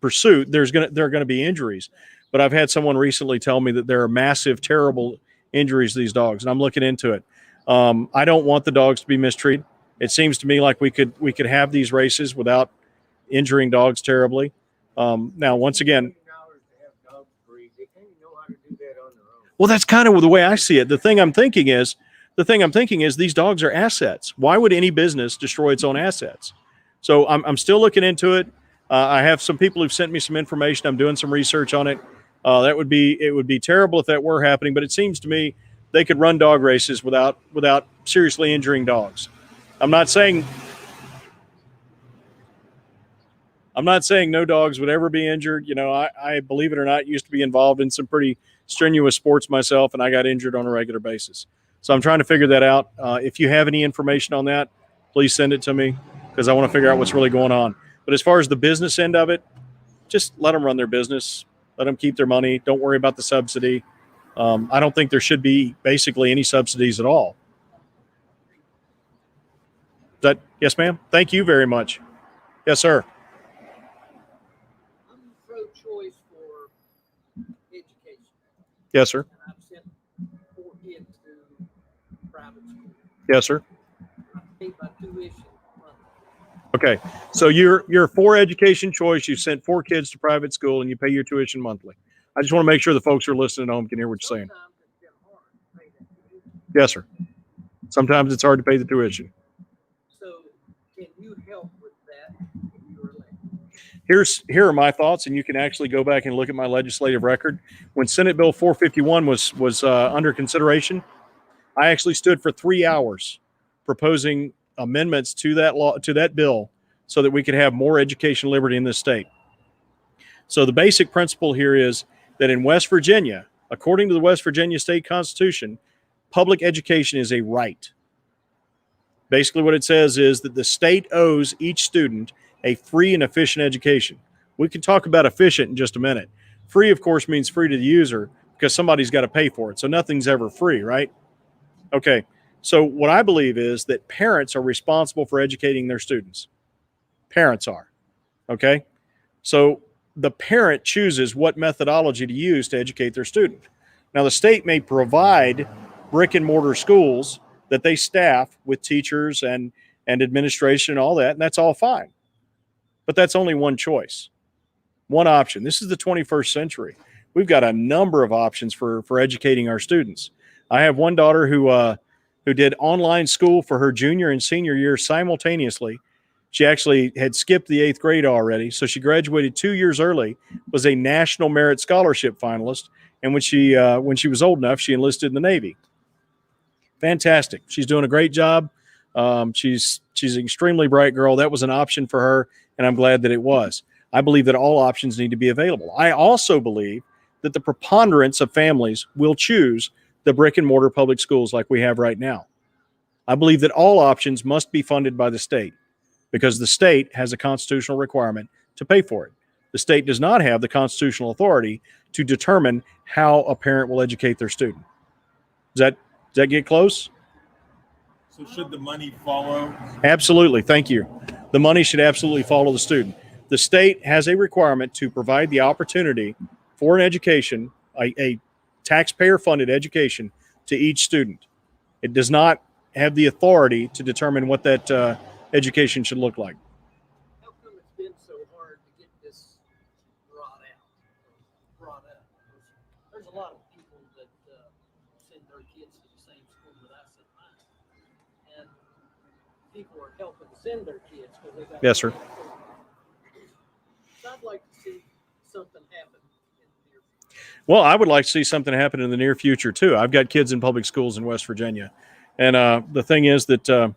pursuit, there are going to be injuries, but I've had someone recently tell me that there are massive, terrible injuries to these dogs, and I'm looking into it. I don't want the dogs to be mistreated. It seems to me like we could have these races without injuring dogs terribly. Now, once again, well, that's kind of the way I see it. The thing I'm thinking is these dogs are assets. Why would any business destroy its own assets? So I'm still looking into it. I have some people who've sent me some information. I'm doing some research on it. It would be terrible if that were happening, but it seems to me they could run dog races without seriously injuring dogs. I'm not saying no dogs would ever be injured. You know, I believe it or not, used to be involved in some pretty strenuous sports myself, and I got injured on a regular basis. So I'm trying to figure that out. If you have any information on that, please send it to me because I want to figure out what's really going on. But as far as the business end of it, just let them run their business. Let them keep their money. Don't worry about the subsidy. I don't think there should be basically any subsidies at all. Yes, ma'am? Thank you very much. Yes, sir. I'm pro-choice for education. Yes, sir. And I've sent 4 kids to private school. Yes, sir. I pay my tuition monthly. Okay. So you're for education choice. You sent 4 kids to private school and you pay your tuition monthly. I just want to make sure the folks who are listening at home can hear what you're saying. Sometimes it's been hard to pay that tuition. Yes, sir. Sometimes it's hard to pay the tuition. So can you help with that if you're elected? Here are my thoughts, and you can actually go back and look at my legislative record. When Senate Bill 451 was under consideration, I actually stood for 3 hours proposing amendments to that bill so that we could have more education liberty in this state. So the basic principle here is that in West Virginia, according to the West Virginia State Constitution, public education is a right. Basically what it says is that the state owes each student a free and efficient education. We can talk about efficient in just a minute. Free, of course, means free to the user because somebody's got to pay for it. So nothing's ever free, right? Okay. So what I believe is that parents are responsible for educating their students. Parents are. Okay. So the parent chooses what methodology to use to educate their student. Now, the state may provide brick and mortar schools that they staff with teachers and administration and all that, and that's all fine. But that's only one choice, one option. This is the 21st century. We've got a number of options for educating our students. I have one daughter who did online school for her junior and senior year simultaneously. She actually had skipped the 8th grade already, so she graduated 2 years early, was a National Merit Scholarship finalist, and when she was old enough, she enlisted in the Navy. Fantastic. She's doing a great job. She's an extremely bright girl. That was an option for her, and I'm glad that it was. I believe that all options need to be available. I also believe that the preponderance of families will choose the brick and mortar public schools like we have right now. I believe that all options must be funded by the state because the state has a constitutional requirement to pay for it. The state does not have the constitutional authority to determine how a parent will educate their student. Does that get close? So should the money follow? Absolutely. Thank you. The money should absolutely follow the student. The state has a requirement to provide the opportunity for an education, a taxpayer-funded education, to each student. It does not have the authority to determine what that education should look like. How come it's been so hard to get this brought up? There's a lot of people that send their kids to the same school that I sent mine. And people are helping send their kids because they got. Yes, sir. So I'd like to see something happen in the near future. Well, I would like to see something happen in the near future too. I've got kids in public schools in West Virginia, and the thing is that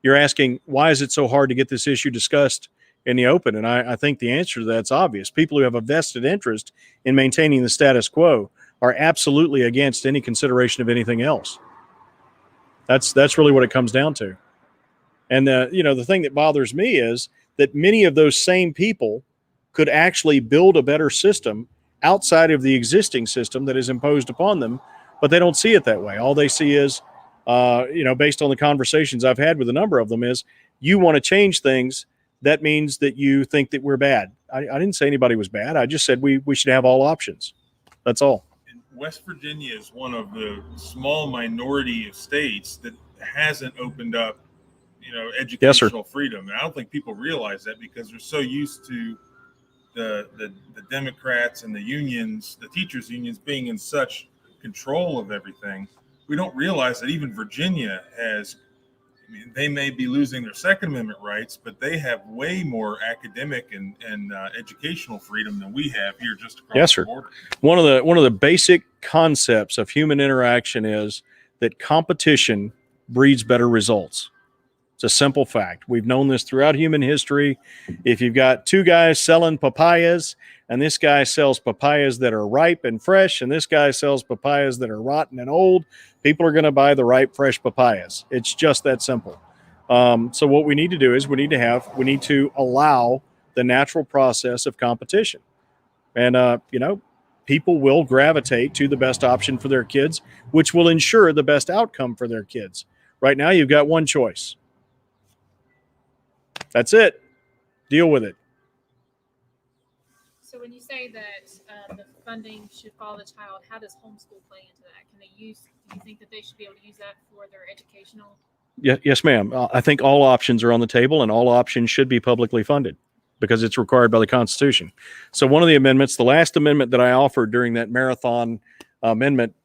you're asking, why is it so hard to get this issue discussed in the open? And I think the answer to that's obvious. People who have a vested interest in maintaining the status quo are absolutely against any consideration of anything else. That's really what it comes down to. And the thing that bothers me is that many of those same people could actually build a better system outside of the existing system that is imposed upon them, but they don't see it that way. All they see is, based on the conversations I've had with a number of them, is you want to change things. That means that you think that we're bad. I didn't say anybody was bad. I just said we should have all options. That's all. And West Virginia is one of the small minority of states that hasn't opened up, educational freedom. And I don't think people realize that because they're so used to the Democrats and the unions, the teachers unions, being in such control of everything. We don't realize that even Virginia has, they may be losing their Second Amendment rights, but they have way more academic and educational freedom than we have here just across the border. One of the basic concepts of human interaction is that competition breeds better results. It's a simple fact. We've known this throughout human history. If you've got two guys selling papayas, and this guy sells papayas that are ripe and fresh, and this guy sells papayas that are rotten and old, people are going to buy the ripe, fresh papayas. It's just that simple. So what we need to do is we need to allow the natural process of competition. And, people will gravitate to the best option for their kids, which will ensure the best outcome for their kids. Right now, you've got one choice. That's it. Deal with it. So when you say that the funding should follow the child, how does homeschool play into that? Do you think that they should be able to use that for their educational? Yes, ma'am. I think all options are on the table, and all options should be publicly funded because it's required by the Constitution. So one of the amendments, the last amendment that I offered during that marathon amendment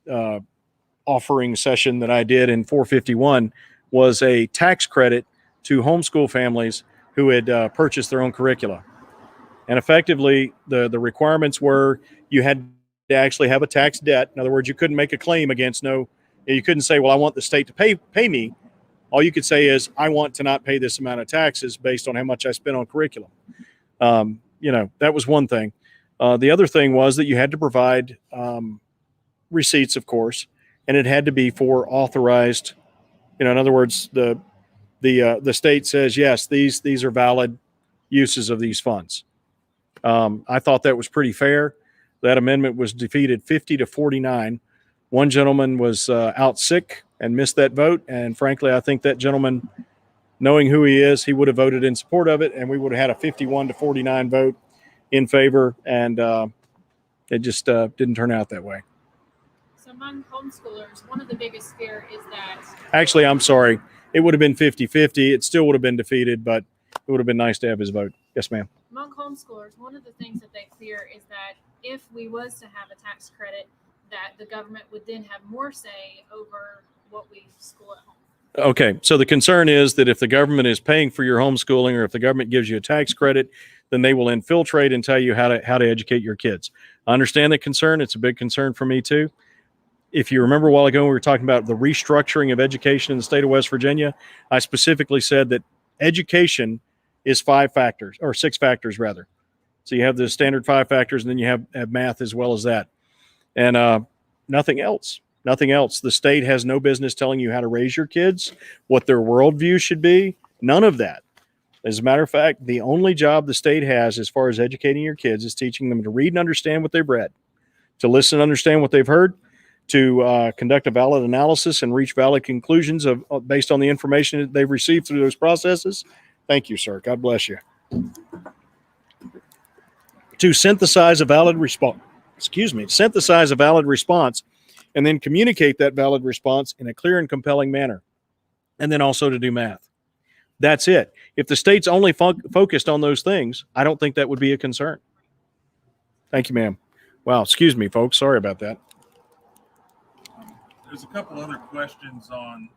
offering session that I did in 451, was a tax credit to homeschool families who had purchased their own curricula. And effectively, the requirements were you had to actually have a tax debt. In other words, you couldn't make a claim against you couldn't say, well, I want the state to pay me. All you could say is, I want to not pay this amount of taxes based on how much I spent on curriculum. That was one thing. The other thing was that you had to provide receipts, of course, and it had to be for authorized. In other words, the state says, yes, these are valid uses of these funds. I thought that was pretty fair. That amendment was defeated 50-49. One gentleman was out sick and missed that vote. And frankly, I think that gentleman, knowing who he is, he would have voted in support of it, and we would have had a 51-49 vote in favor. And it just didn't turn out that way. So among homeschoolers, one of the biggest fear is that... Actually, I'm sorry. It would have been 50-50. It still would have been defeated, but it would have been nice to have his vote. Yes, ma'am. Among homeschoolers, one of the things that they fear is that if we was to have a tax credit, that the government would then have more say over what we school at home. Okay, so the concern is that if the government is paying for your homeschooling, or if the government gives you a tax credit, then they will infiltrate and tell you how to educate your kids. I understand the concern. It's a big concern for me too. If you remember a while ago, we were talking about the restructuring of education in the state of West Virginia. I specifically said that education is 5 factors, or 6 factors rather. So you have the standard 5 factors, and then you have math as well as that. And nothing else. Nothing else. The state has no business telling you how to raise your kids, what their worldview should be. None of that. As a matter of fact, the only job the state has as far as educating your kids is teaching them to read and understand what they've read, to listen and understand what they've heard, to conduct a valid analysis and reach valid conclusions based on the information that they've received through those processes. Thank you, sir. God bless you. To synthesize a valid response, and then communicate that valid response in a clear and compelling manner. And then also to do math. That's it. If the state's only focused on those things, I don't think that would be a concern. Thank you, ma'am. Wow, excuse me, folks. Sorry about that. There's a couple other questions on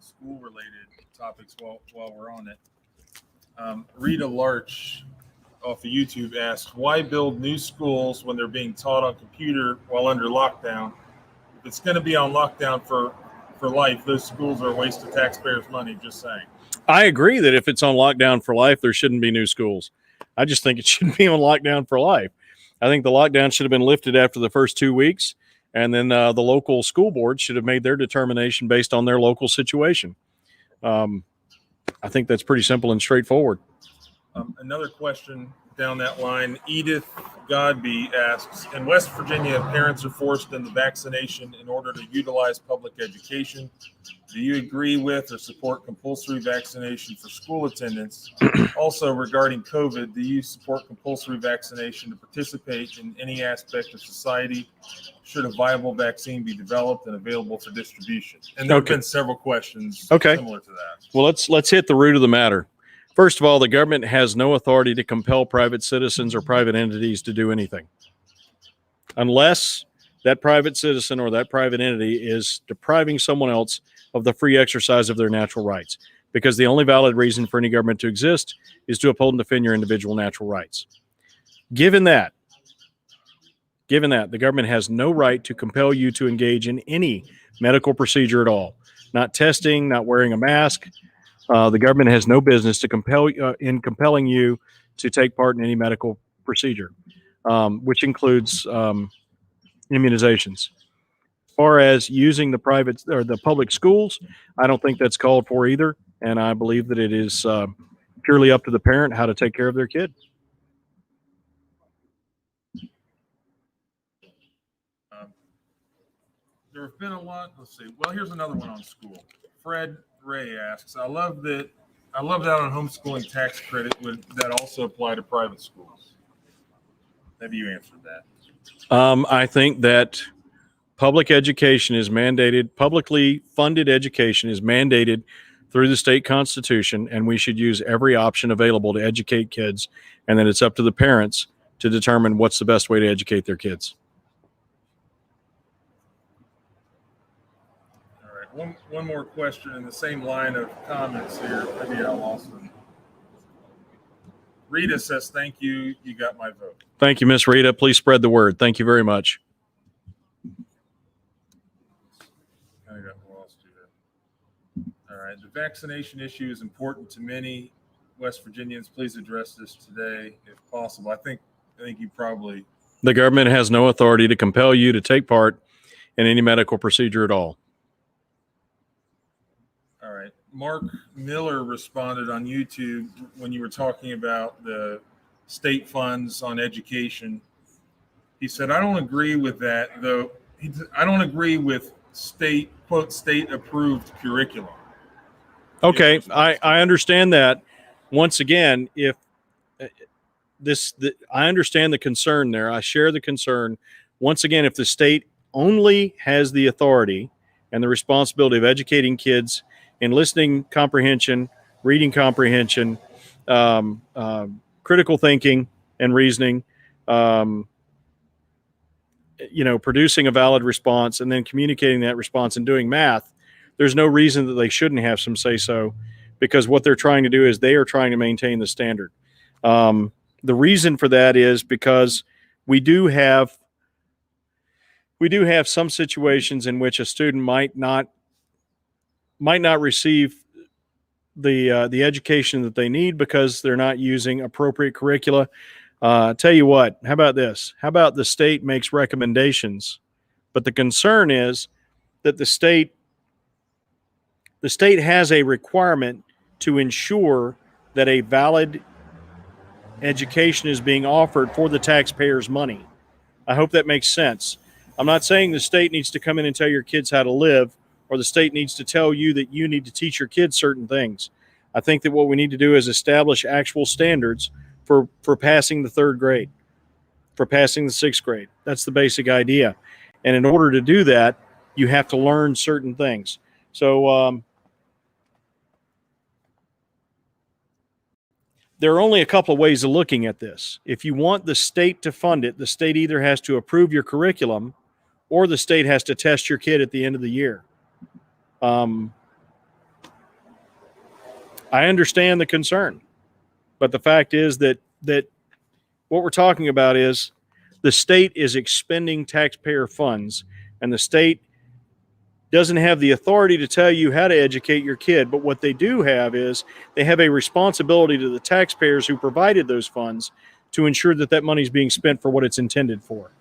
school-related topics while we're on it. Rita Larch off of YouTube asked, why build new schools when they're being taught on computer while under lockdown? If it's going to be on lockdown for life, those schools are a waste of taxpayers' money, just saying. I agree that if it's on lockdown for life, there shouldn't be new schools. I just think it shouldn't be on lockdown for life. I think the lockdown should have been lifted after the first 2 weeks, and then the local school board should have made their determination based on their local situation. I think that's pretty simple and straightforward. Another question down that line, Edith Godby asks, in West Virginia, parents are forced into vaccination in order to utilize public education. Do you agree with or support compulsory vaccination for school attendance? Also, regarding COVID, do you support compulsory vaccination to participate in any aspect of society? Should a viable vaccine be developed and available for distribution? And there have been several questions similar to that. Well, let's hit the root of the matter. First of all, the government has no authority to compel private citizens or private entities to do anything, unless that private citizen or that private entity is depriving someone else of the free exercise of their natural rights. Because the only valid reason for any government to exist is to uphold and defend your individual natural rights. Given that, the government has no right to compel you to engage in any medical procedure at all. Not testing, not wearing a mask. The government has no business to compelling you to take part in any medical procedure, which includes immunizations. As far as using the private or the public schools, I don't think that's called for either, and I believe that it is purely up to the parent how to take care of their kid. There have been a lot. Let's see. Well, here's another one on school. Fred Ray asks, I love that on homeschooling tax credit would that also apply to private schools? Have you answered that? I think that publicly funded education is mandated through the state constitution, and we should use every option available to educate kids, and then it's up to the parents to determine what's the best way to educate their kids. One more question in the same line of comments here. Maybe I lost them. Rita says, thank you. You got my vote. Thank you, Miss Rita. Please spread the word. Thank you very much. I got lost here. All right. The vaccination issue is important to many West Virginians. Please address this today if possible. I think you probably. The government has no authority to compel you to take part in any medical procedure at all. All right. Mark Miller responded on YouTube when you were talking about the state funds on education. He said, I don't agree with that, though. I don't agree with state approved curriculum. Okay. I understand that. Once again, I understand the concern there. I share the concern. Once again, if the state only has the authority and the responsibility of educating kids in listening comprehension, reading comprehension, critical thinking and reasoning, producing a valid response and then communicating that response and doing math, there's no reason that they shouldn't have some say-so, because what they're trying to do is they are trying to maintain the standard. The reason for that is because we do have some situations in which a student might not receive the education that they need because they're not using appropriate curricula. Tell you what, how about this? How about the state makes recommendations, but the concern is that the state has a requirement to ensure that a valid education is being offered for the taxpayers' money. I hope that makes sense. I'm not saying the state needs to come in and tell your kids how to live, or the state needs to tell you that you need to teach your kids certain things. I think that what we need to do is establish actual standards for passing the 3rd grade, for passing the 6th grade. That's the basic idea. And in order to do that, you have to learn certain things. So there are only a couple of ways of looking at this. If you want the state to fund it, the state either has to approve your curriculum or the state has to test your kid at the end of the year. I understand the concern, but the fact is that what we're talking about is the state is expending taxpayer funds, and the state doesn't have the authority to tell you how to educate your kid. But what they do have is they have a responsibility to the taxpayers who provided those funds to ensure that that money is being spent for what it's intended for.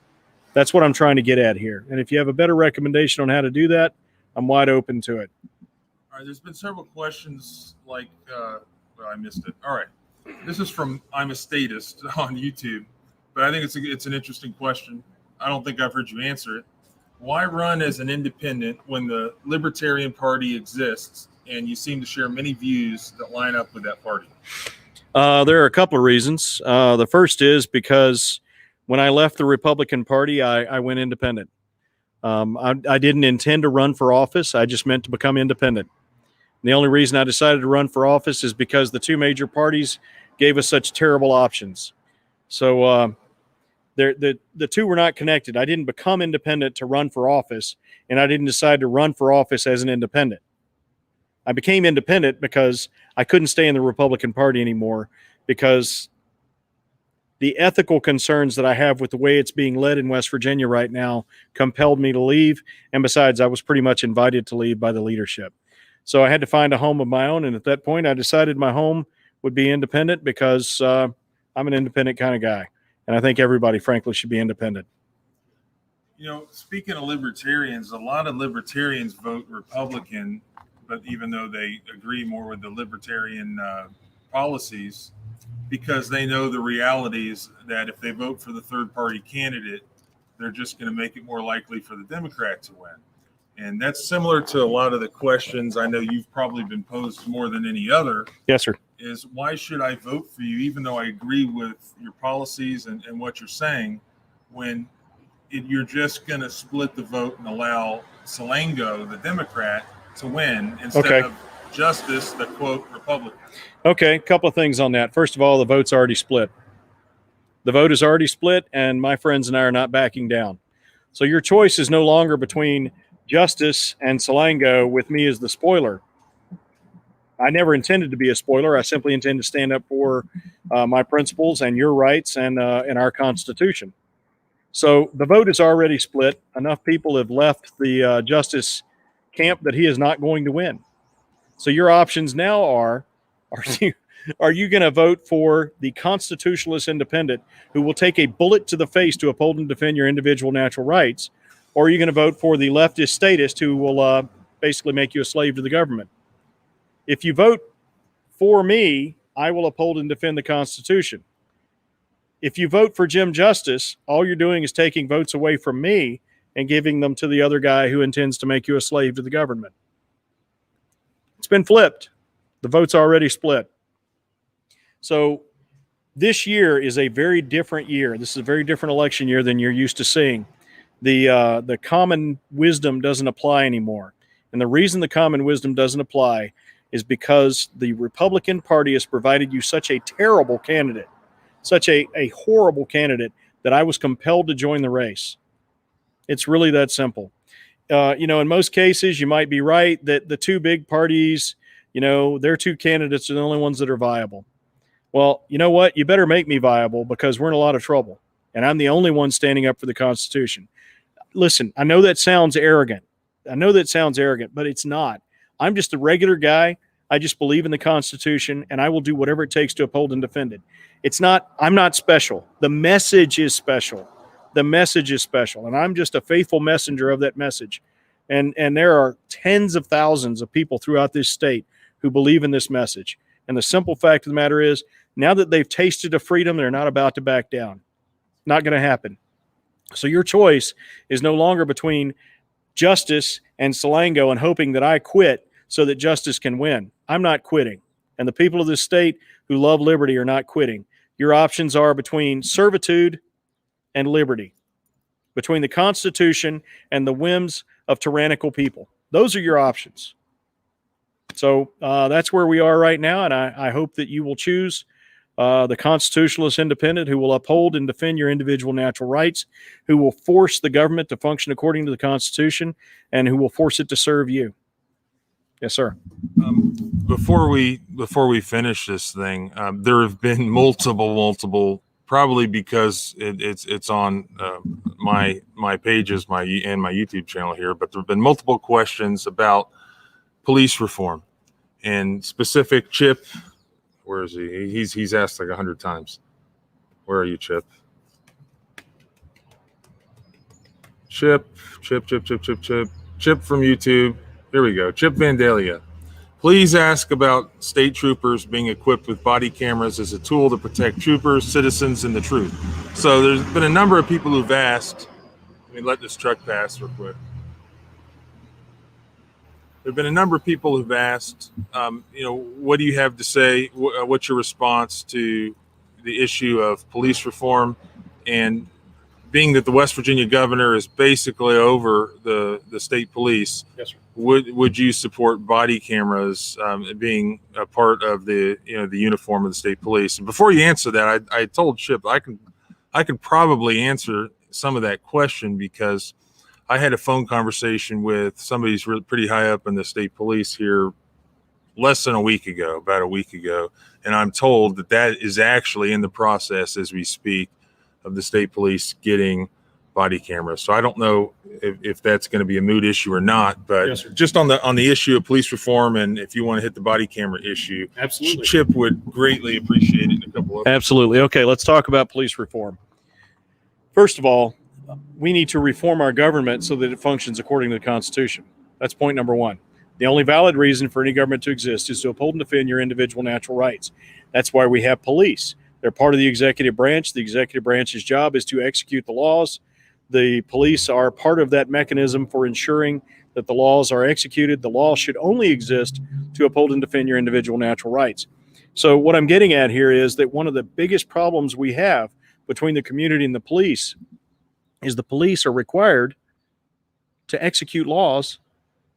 That's what I'm trying to get at here. And if you have a better recommendation on how to do that, I'm wide open to it. All right, there's been several questions like, well, I missed it. All right. This is from I'm a Statist on YouTube, but I think it's an interesting question. I don't think I've heard you answer it. Why run as an independent when the Libertarian Party exists and you seem to share many views that line up with that party? There are a couple of reasons. The first is because when I left the Republican Party, I went independent. I didn't intend to run for office. I just meant to become independent. And the only reason I decided to run for office is because the 2 major parties gave us such terrible options. So the 2 were not connected. I didn't become independent to run for office, and I didn't decide to run for office as an independent. I became independent because I couldn't stay in the Republican Party anymore, because the ethical concerns that I have with the way it's being led in West Virginia right now compelled me to leave. And besides, I was pretty much invited to leave by the leadership. So I had to find a home of my own. And at that point, I decided my home would be independent, because I'm an independent kind of guy. And I think everybody, frankly, should be independent. You know, speaking of libertarians, a lot of libertarians vote Republican, but even though they agree more with the libertarian policies, because they know the realities that if they vote for the 3rd party candidate, they're just going to make it more likely for the Democrat to win. And that's similar to a lot of the questions I know you've probably been posed more than any other. Yes, sir. Is why should I vote for you, even though I agree with your policies and what you're saying, when you're just going to split the vote and allow Salango, the Democrat, to win instead of Justice, the quote Republican? Okay, a couple of things on that. First of all, the vote's already split. The vote is already split, and my friends and I are not backing down. So your choice is no longer between Justice and Salango, with me as the spoiler. I never intended to be a spoiler. I simply intend to stand up for my principles and your rights and our Constitution. So the vote is already split. Enough people have left the Justice camp that he is not going to win. So your options now are you going to vote for the constitutionalist independent who will take a bullet to the face to uphold and defend your individual natural rights? Or are you going to vote for the leftist statist who will basically make you a slave to the government? If you vote for me, I will uphold and defend the Constitution. If you vote for Jim Justice, all you're doing is taking votes away from me and giving them to the other guy who intends to make you a slave to the government. It's been flipped. The vote's already split. So this year is a very different year. This is a very different election year than you're used to seeing. The common wisdom doesn't apply anymore. And the reason the common wisdom doesn't apply is because the Republican Party has provided you such a terrible candidate, such a horrible candidate, that I was compelled to join the race. It's really that simple. In most cases, you might be right that the 2 big parties, their 2 candidates are the only ones that are viable. Well, you know what? You better make me viable, because we're in a lot of trouble. And I'm the only one standing up for the Constitution. Listen, I know that sounds arrogant. But it's not. I'm just a regular guy. I just believe in the Constitution, and I will do whatever it takes to uphold and defend it. I'm not special. The message is special. And I'm just a faithful messenger of that message. And there are tens of thousands of people throughout this state who believe in this message. And the simple fact of the matter is, now that they've tasted of freedom, they're not about to back down. Not going to happen. So your choice is no longer between justice and Salango and hoping that I quit so that justice can win. I'm not quitting. And the people of this state who love liberty are not quitting. Your options are between servitude and liberty, between the Constitution and the whims of tyrannical people. Those are your options. So that's where we are right now, and I hope that you will choose the constitutionalist independent who will uphold and defend your individual natural rights, who will force the government to function according to the Constitution, and who will force it to serve you. Yes, sir. Before we finish this thing, there have been multiple, probably because it's on my pages, my YouTube channel here, but there have been multiple questions about police reform and specific. Chip, where is he? He's asked like 100 times. Where are you, Chip? Chip from YouTube. Here we go. Chip Vandalia. Please ask about state troopers being equipped with body cameras as a tool to protect troopers, citizens, and the truth. So there's been a number of people who've asked. Let me let this truck pass real quick. There have been a number of people who've asked, what do you have to say? What's your response to the issue of police reform? And being that the West Virginia governor is basically over the state police, Yes, sir. would you support body cameras being a part of the uniform of the state police? And before you answer that, I told Chip I can probably answer some of that question because I had a phone conversation with somebody who's really pretty high up in the state police here about a week ago, and I'm told that is actually in the process as we speak of the state police getting body cameras. So I don't know if that's going to be a moot issue or not, but Yes, sir. just on the issue of police reform, and if you want to hit the body camera issue, Absolutely. Chip would greatly appreciate it in a couple of. Absolutely. Okay, let's talk about police reform. First of all, we need to reform our government so that it functions according to the Constitution. That's point number one. The only valid reason for any government to exist is to uphold and defend your individual natural rights. That's why we have police. They're part of the executive branch. The executive branch's job is to execute the laws. The police are part of that mechanism for ensuring that the laws are executed. The law should only exist to uphold and defend your individual natural rights. So what I'm getting at here is that one of the biggest problems we have between the community and the police is the police are required to execute laws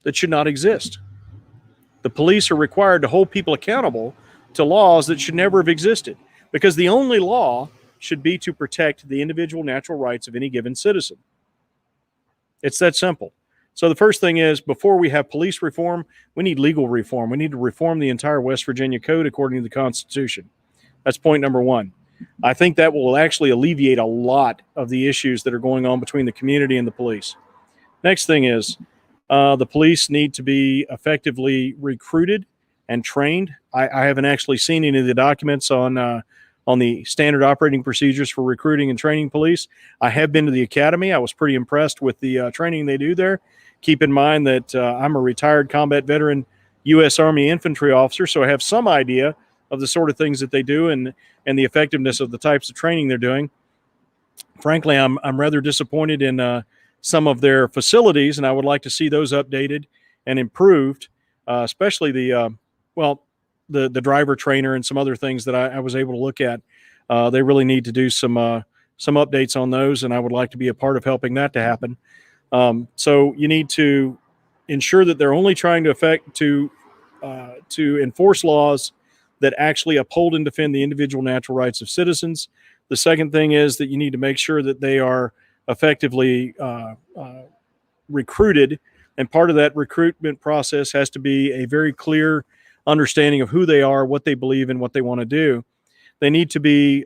that should not exist. The police are required to hold people accountable to laws that should never have existed, because the only law should be to protect the individual natural rights of any given citizen. It's that simple. So the first thing is, before we have police reform, we need legal reform. We need to reform the entire West Virginia Code according to the Constitution. That's point number one. I think that will actually alleviate a lot of the issues that are going on between the community and the police. Next thing is, the police need to be effectively recruited and trained. I haven't actually seen any of the documents on the standard operating procedures for recruiting and training police. I have been to the academy. I was pretty impressed with the training they do there. Keep in mind that I'm a retired combat veteran U.S. Army infantry officer, so I have some idea of the sort of things that they do and the effectiveness of the types of training they're doing. Frankly, I'm rather disappointed in some of their facilities, and I would like to see those updated and improved, especially the driver trainer and some other things that I was able to look at. They really need to do some updates on those, and I would like to be a part of helping that to happen. So you need to ensure that they're only trying to enforce laws that actually uphold and defend the individual natural rights of citizens. The second thing is that you need to make sure that they are effectively recruited, and part of that recruitment process has to be a very clear understanding of who they are, what they believe, and what they want to do. They need to be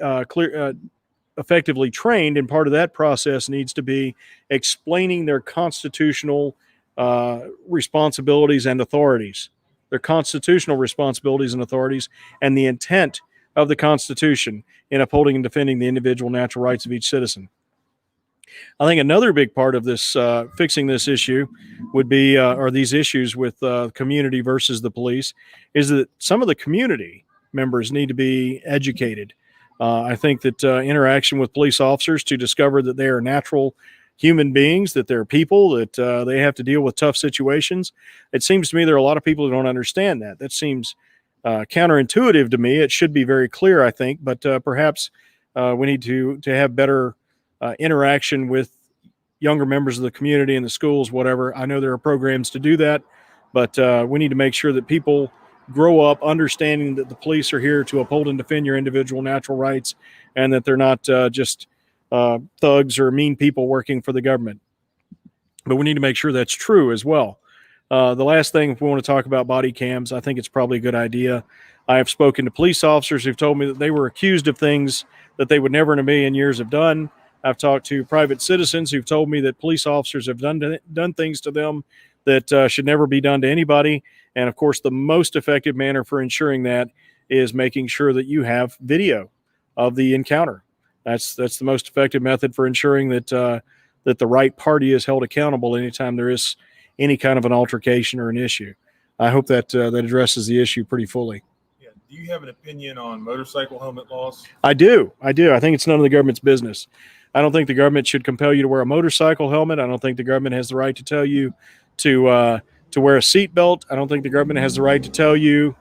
effectively trained, and part of that process needs to be explaining their constitutional responsibilities and authorities. Their constitutional responsibilities and authorities, and the intent of the Constitution in upholding and defending the individual natural rights of each citizen. I think another big part of this fixing this issue would be, or these issues with community versus the police, is that some of the community members need to be educated. I think that interaction with police officers to discover that they are natural human beings, that they're people, that they have to deal with tough situations. It seems to me there are a lot of people who don't understand that. That seems counterintuitive to me. It should be very clear, I think, but perhaps we need to have better interaction with younger members of the community in the schools, whatever. I know there are programs to do that, but we need to make sure that people grow up understanding that the police are here to uphold and defend your individual natural rights, and that they're not just thugs or mean people working for the government. But we need to make sure that's true as well. The last thing, if we want to talk about body cams, I think it's probably a good idea. I have spoken to police officers who've told me that they were accused of things that they would never in a million years have done. I've talked to private citizens who've told me that police officers have done things to them that should never be done to anybody. And of course, the most effective manner for ensuring that is making sure that you have video of the encounter. That's the most effective method for ensuring that that the right party is held accountable anytime there is any kind of an altercation or an issue. I hope that that addresses the issue pretty fully. Yeah. Do you have an opinion on motorcycle helmet laws? I do. I think it's none of the government's business. I don't think the government should compel you to wear a motorcycle helmet. I don't think the government has the right to tell you to wear a seatbelt. I don't think the government has the right to tell you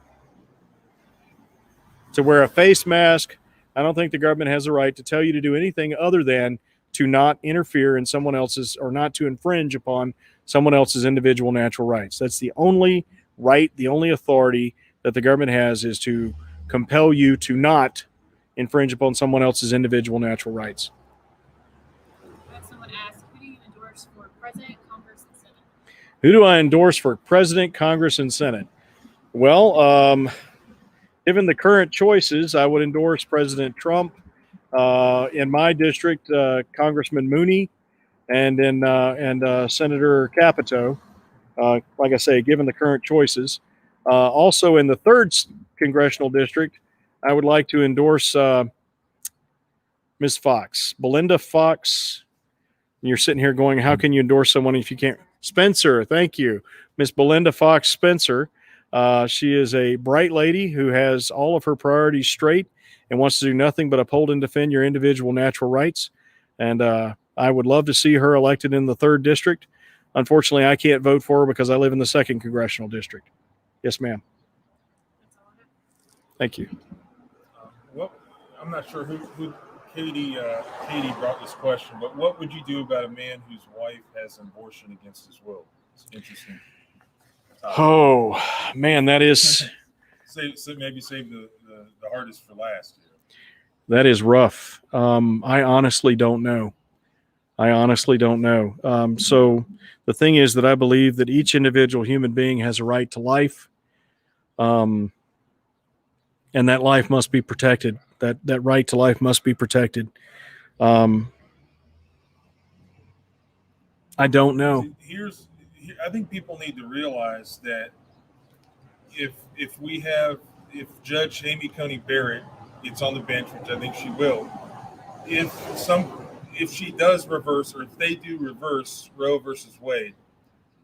to wear a face mask. I don't think the government has the right to tell you to do anything other than to not interfere in someone else's, or not to infringe upon someone else's individual natural rights. That's the only right, the only authority that the government has, is to compel you to not infringe upon someone else's individual natural rights. Someone asked, who do you endorse for President, Congress, and Senate? Who do I endorse for President, Congress, and Senate? Well, given the current choices, I would endorse President Trump. In my district, Congressman Mooney, and Senator Capito. Like I say, given the current choices. Also in the 3rd congressional district, I would like to endorse Ms. Fox, Belinda Fox. You're sitting here going, how can you endorse someone if you can't? Spencer, thank you. Miss Belinda Fox Spencer. She is a bright lady who has all of her priorities straight and wants to do nothing but uphold and defend your individual natural rights. And I would love to see her elected in the 3rd district. Unfortunately, I can't vote for her because I live in the 2nd congressional district. Yes, ma'am. Thank you. Well, I'm not sure who Katie brought this question, but what would you do about a man whose wife has an abortion against his will? It's interesting. Oh, man, that is... Maybe save the hardest for last. That is rough. I honestly don't know. So the thing is that I believe that each individual human being has a right to life, and that life must be protected. That right to life must be protected. I don't know. I think people need to realize that if Judge Amy Coney Barrett gets on the bench, which I think she will, if she does reverse, or if they do reverse Roe versus Wade,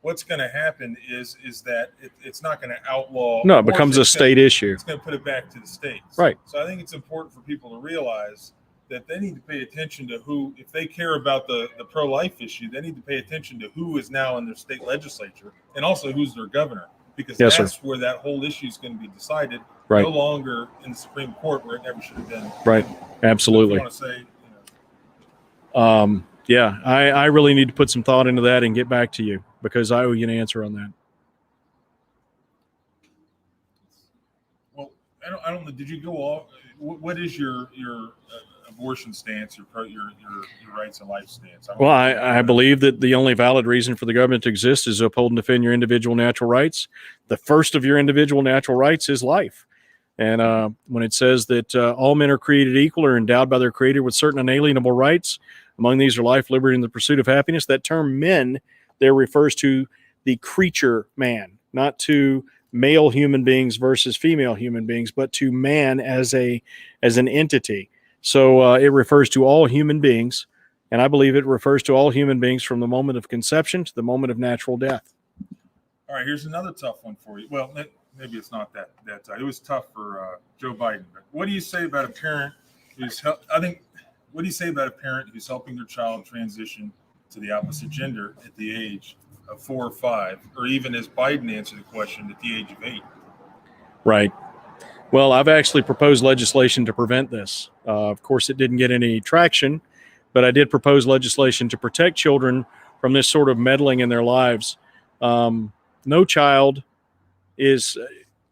what's going to happen is that it's not going to outlaw. No, it becomes a state issue. It's going to put it back to the states. Right. So I think it's important for people to realize that they need to pay attention to who, if they care about the pro-life issue, they need to pay attention to who is now in their state legislature, and also who's their governor, because that's where that whole issue is going to be decided. Right. No longer in the Supreme Court, where it never should have been. Right. Absolutely. So if you want to say, yeah, I really need to put some thought into that and get back to you, because I owe you an answer on that. Well, I don't know. Did you go off? What is your abortion stance, your rights and life stance? Well, I believe that the only valid reason for the government to exist is to uphold and defend your individual natural rights. The first of your individual natural rights is life. And when it says that all men are created equal or endowed by their creator with certain unalienable rights, among these are life, liberty, and the pursuit of happiness, that term men there refers to the creature man, not to male human beings versus female human beings, but to man as an entity. So it refers to all human beings, and I believe it refers to all human beings from the moment of conception to the moment of natural death. All right, here's another tough one for you. Well, maybe it's not that tough. It was tough for Joe Biden. But what do you say about a parent I think, what do you say about a parent who's helping their child transition to the opposite gender at the age of 4 or 5, or even as Biden answered the question, at the age of 8? Right. Well, I've actually proposed legislation to prevent this. Of course, it didn't get any traction, but I did propose legislation to protect children from this sort of meddling in their lives. No child is,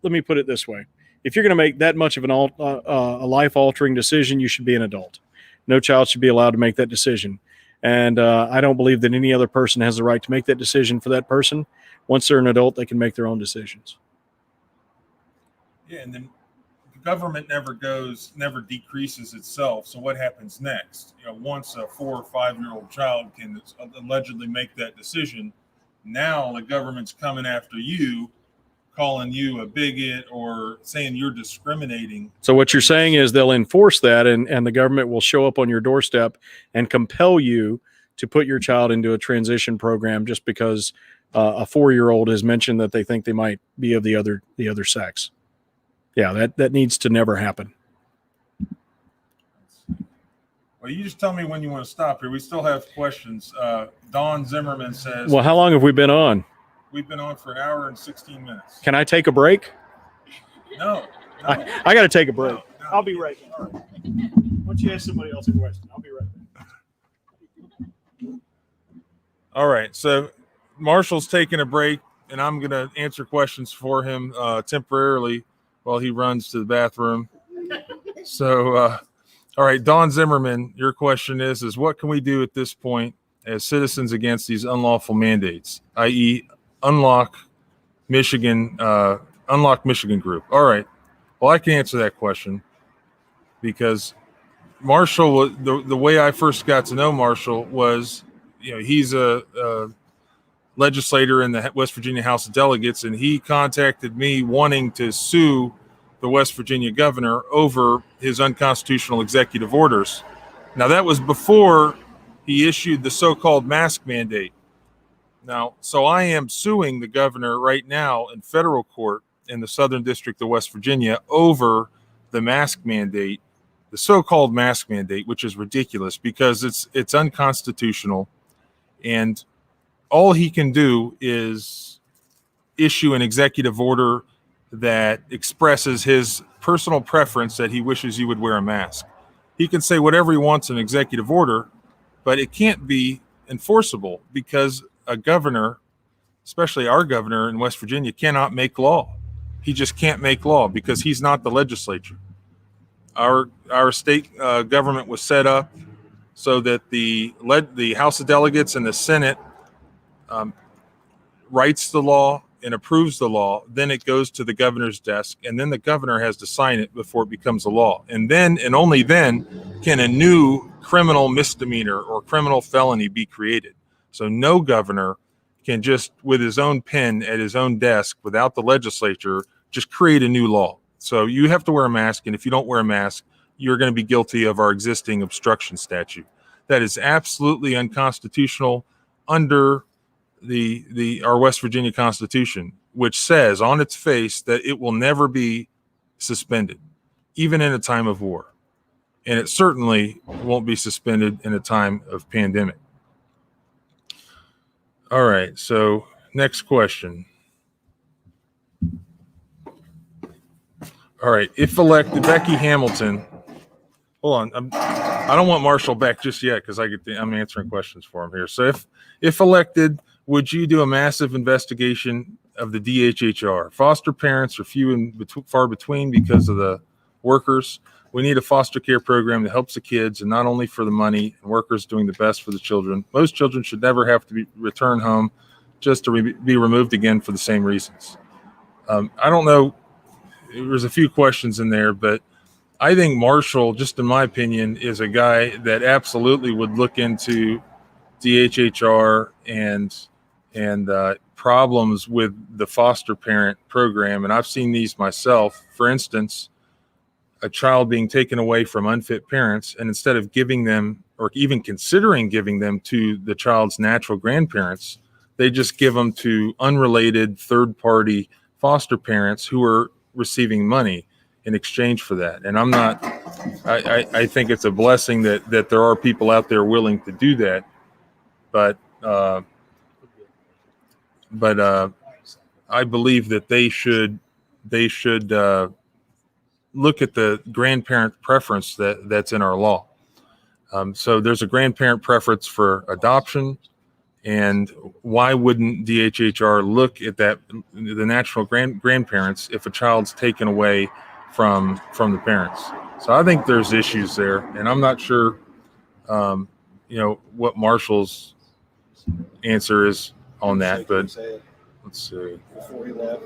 let me put it this way. If you're going to make that much of a life-altering decision, you should be an adult. No child should be allowed to make that decision. And I don't believe that any other person has the right to make that decision for that person. Once they're an adult, they can make their own decisions. Yeah, and then the government never decreases itself. So what happens next? Once a 4 or 5-year-old child can allegedly make that decision, now the government's coming after you, calling you a bigot or saying you're discriminating. So what you're saying is they'll enforce that, and the government will show up on your doorstep and compel you to put your child into a transition program just because a 4-year-old has mentioned that they think they might be of the other sex. Yeah, that needs to never happen. Well, you just tell me when you want to stop here. We still have questions. Don Zimmerman says, Well, how long have we been on? We've been on for 1 hour and 16 minutes. Can I take a break? No. I got to take a break. No. I'll be right back. All right. Once you ask somebody else a question, I'll be right back. All right. So Marshall's taking a break, and I'm going to answer questions for him temporarily while he runs to the bathroom. So, all right, Don Zimmerman, your question is what can we do at this point as citizens against these unlawful mandates, i.e., Unlock Michigan Group? All right. Well, I can answer that question because Marshall, the way I first got to know Marshall was, he's a legislator in the West Virginia House of Delegates, and he contacted me wanting to sue the West Virginia governor over his unconstitutional executive orders. Now, that was before he issued the so-called mask mandate. Now, so I am suing the governor right now in federal court in the Southern District of West Virginia over the mask mandate, the so-called mask mandate, which is ridiculous because it's unconstitutional. And all he can do is issue an executive order that expresses his personal preference that he wishes you would wear a mask. He can say whatever he wants in executive order, but it can't be enforceable because a governor, especially our governor in West Virginia, cannot make law. He just can't make law because he's not the legislature. Our state government was set up so that the House of Delegates and the Senate writes the law and approves the law, then it goes to the governor's desk, and then the governor has to sign it before it becomes a law. And then, and only then, can a new criminal misdemeanor or criminal felony be created. So no governor can just, with his own pen at his own desk, without the legislature, just create a new law. So you have to wear a mask, and if you don't wear a mask, you're going to be guilty of our existing obstruction statute. That is absolutely unconstitutional under our West Virginia Constitution, which says on its face that it will never be suspended, even in a time of war. And it certainly won't be suspended in a time of pandemic. All right, so next question. All right, if elected, Becky Hamilton. Hold on, I don't want Marshall back just yet because I'm answering questions for him here. So if elected, would you do a massive investigation of the DHHR? Foster parents are few and far between because of the workers. We need a foster care program that helps the kids, and not only for the money, and workers doing the best for the children. Most children should never have to be returned home just to be removed again for the same reasons. I don't know. There's a few questions in there, but I think Marshall, just in my opinion, is a guy that absolutely would look into DHHR and problems with the foster parent program. And I've seen these myself. For instance, a child being taken away from unfit parents, and instead of giving them or even considering giving them to the child's natural grandparents, they just give them to unrelated third-party foster parents who are receiving money. in exchange for that. And I think it's a blessing that there are people out there willing to do that. But I believe that they should look at the grandparent preference that's in our law. So there's a grandparent preference for adoption, and why wouldn't DHHR look at that, the natural grandparents, if a child's taken away from the parents? So I think there's issues there, and I'm not sure, what Marshall's answer is on that, but let's see. Before he left.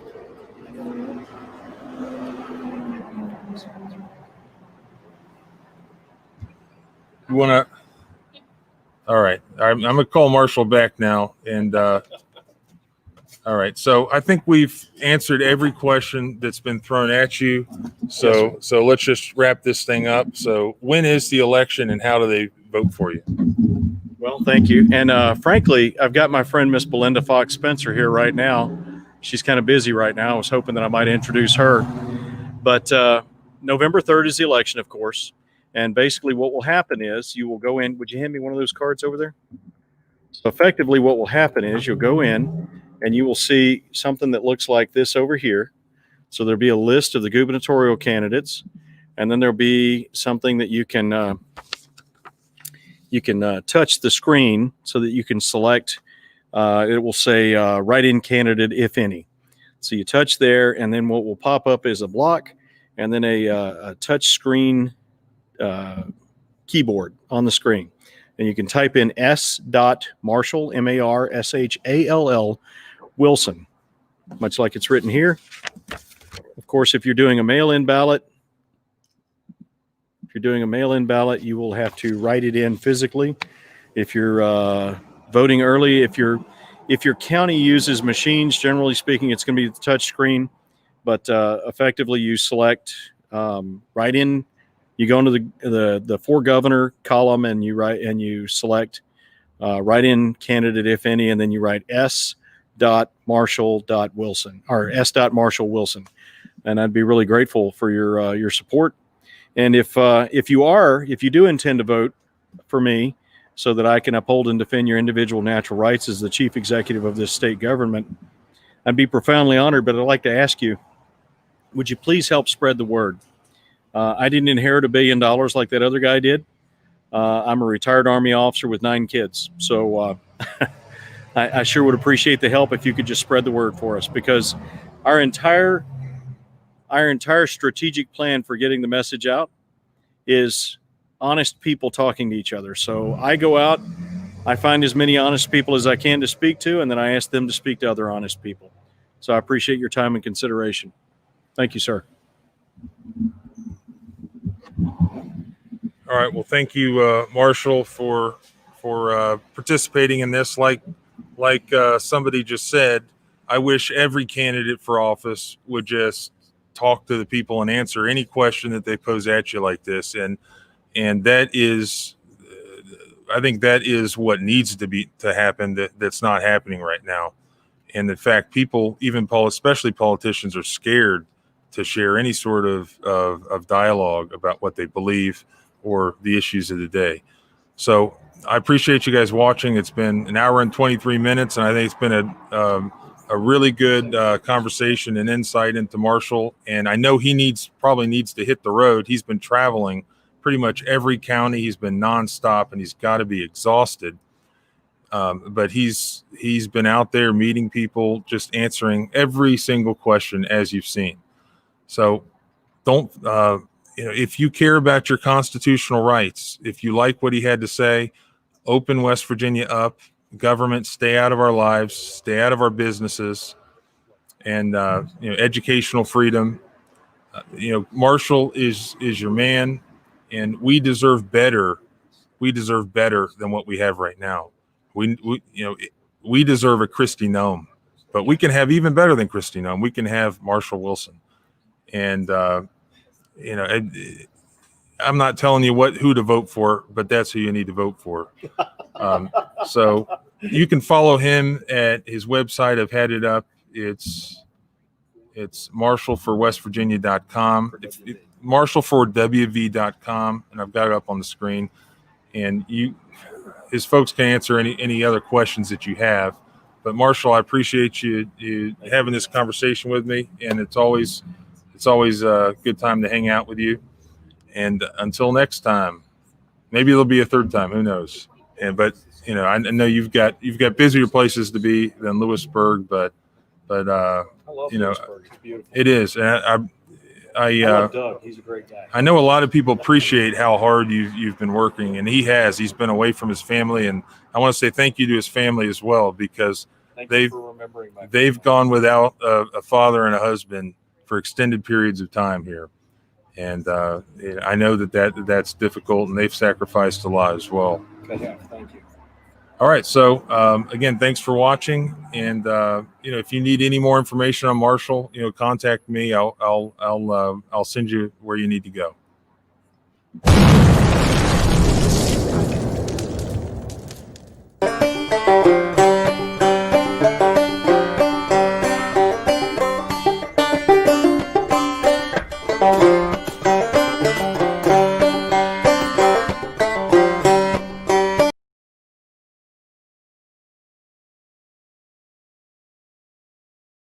You want to? All right. I'm going to call Marshall back now. And all right. So I think we've answered every question that's been thrown at you. So let's just wrap this thing up. So when is the election and how do they vote for you? Well, thank you. And frankly, I've got my friend, Miss Belinda Fox Spencer, here right now. She's kind of busy right now. I was hoping that I might introduce her. But November 3rd is the election, of course. And basically what will happen is you will go in. Would you hand me one of those cards over there? So effectively what will happen is you'll go in and you will see something that looks like this over here. So there'll be a list of the gubernatorial candidates. And then there'll be something that you can touch the screen so that you can select. It will say write-in candidate, if any. So you touch there, and then what will pop up is a block and then a touch screen keyboard on the screen. And you can type in S.Marshall, Marshall, Wilson, much like it's written here. Of course, if you're doing a mail-in ballot, you will have to write it in physically. If you're voting early, if your county uses machines, generally speaking, it's going to be the touch screen. But effectively, you select write-in. You go into the for governor column and you select write-in candidate, if any, and then you write S.Marshall.Wilson or S.Marshall Wilson. And I'd be really grateful for your support. And if you do intend to vote for me so that I can uphold and defend your individual natural rights as the chief executive of this state government, I'd be profoundly honored. But I'd like to ask you, would you please help spread the word? I didn't inherit $1 billion like that other guy did. I'm a retired Army officer with 9 kids. So I sure would appreciate the help if you could just spread the word for us, because our entire strategic plan for getting the message out is honest people talking to each other. So I go out, I find as many honest people as I can to speak to, and then I ask them to speak to other honest people. So I appreciate your time and consideration. Thank you, sir. All right. Well, thank you, Marshall, for participating in this. Like somebody just said, I wish every candidate for office would just talk to the people and answer any question that they pose at you like this. And that is, I think that is what needs to happen. That's not happening right now. And in fact, people, especially politicians, are scared to share any sort of dialogue about what they believe or the issues of the day. So I appreciate you guys watching. It's been 1 hour and 23 minutes, and I think it's been a really good conversation and insight into Marshall. And I know he probably needs to hit the road. He's been traveling pretty much every county. He's been nonstop, and he's got to be exhausted. But he's been out there meeting people, just answering every single question, as you've seen. So don't, if you care about your constitutional rights, if you like what he had to say, open West Virginia up. Government, stay out of our lives, stay out of our businesses, and educational freedom. Marshall is your man, and we deserve better. We deserve better than what we have right now. We deserve a Kristi Noem, but we can have even better than Kristi Noem. We can have Marshall Wilson, and I'm not telling you who to vote for, but that's who you need to vote for. So you can follow him at his website. I've had it up. It's It's marshallforwestvirginia.com. Marshallforwv.com, and I've got it up on the screen. And his folks can answer any other questions that you have. But Marshall, I appreciate you having this conversation with me, and it's always a good time to hang out with you. And until next time, maybe it'll be a third time. Who knows? But I know you've got busier places to be than Lewisburg, but I love Lewisburg. It's beautiful. it is. And I love Doug. He's a great guy. I know a lot of people appreciate how hard you've been working, and he has. He's been away from his family, and I want to say thank you to his family as well, because they've gone without a father and a husband for extended periods of time here, and I know that's difficult, and they've sacrificed a lot as well. Thank you. All right, so again, thanks for watching, and if you need any more information on Marshall, contact me. I'll send you where you need to go.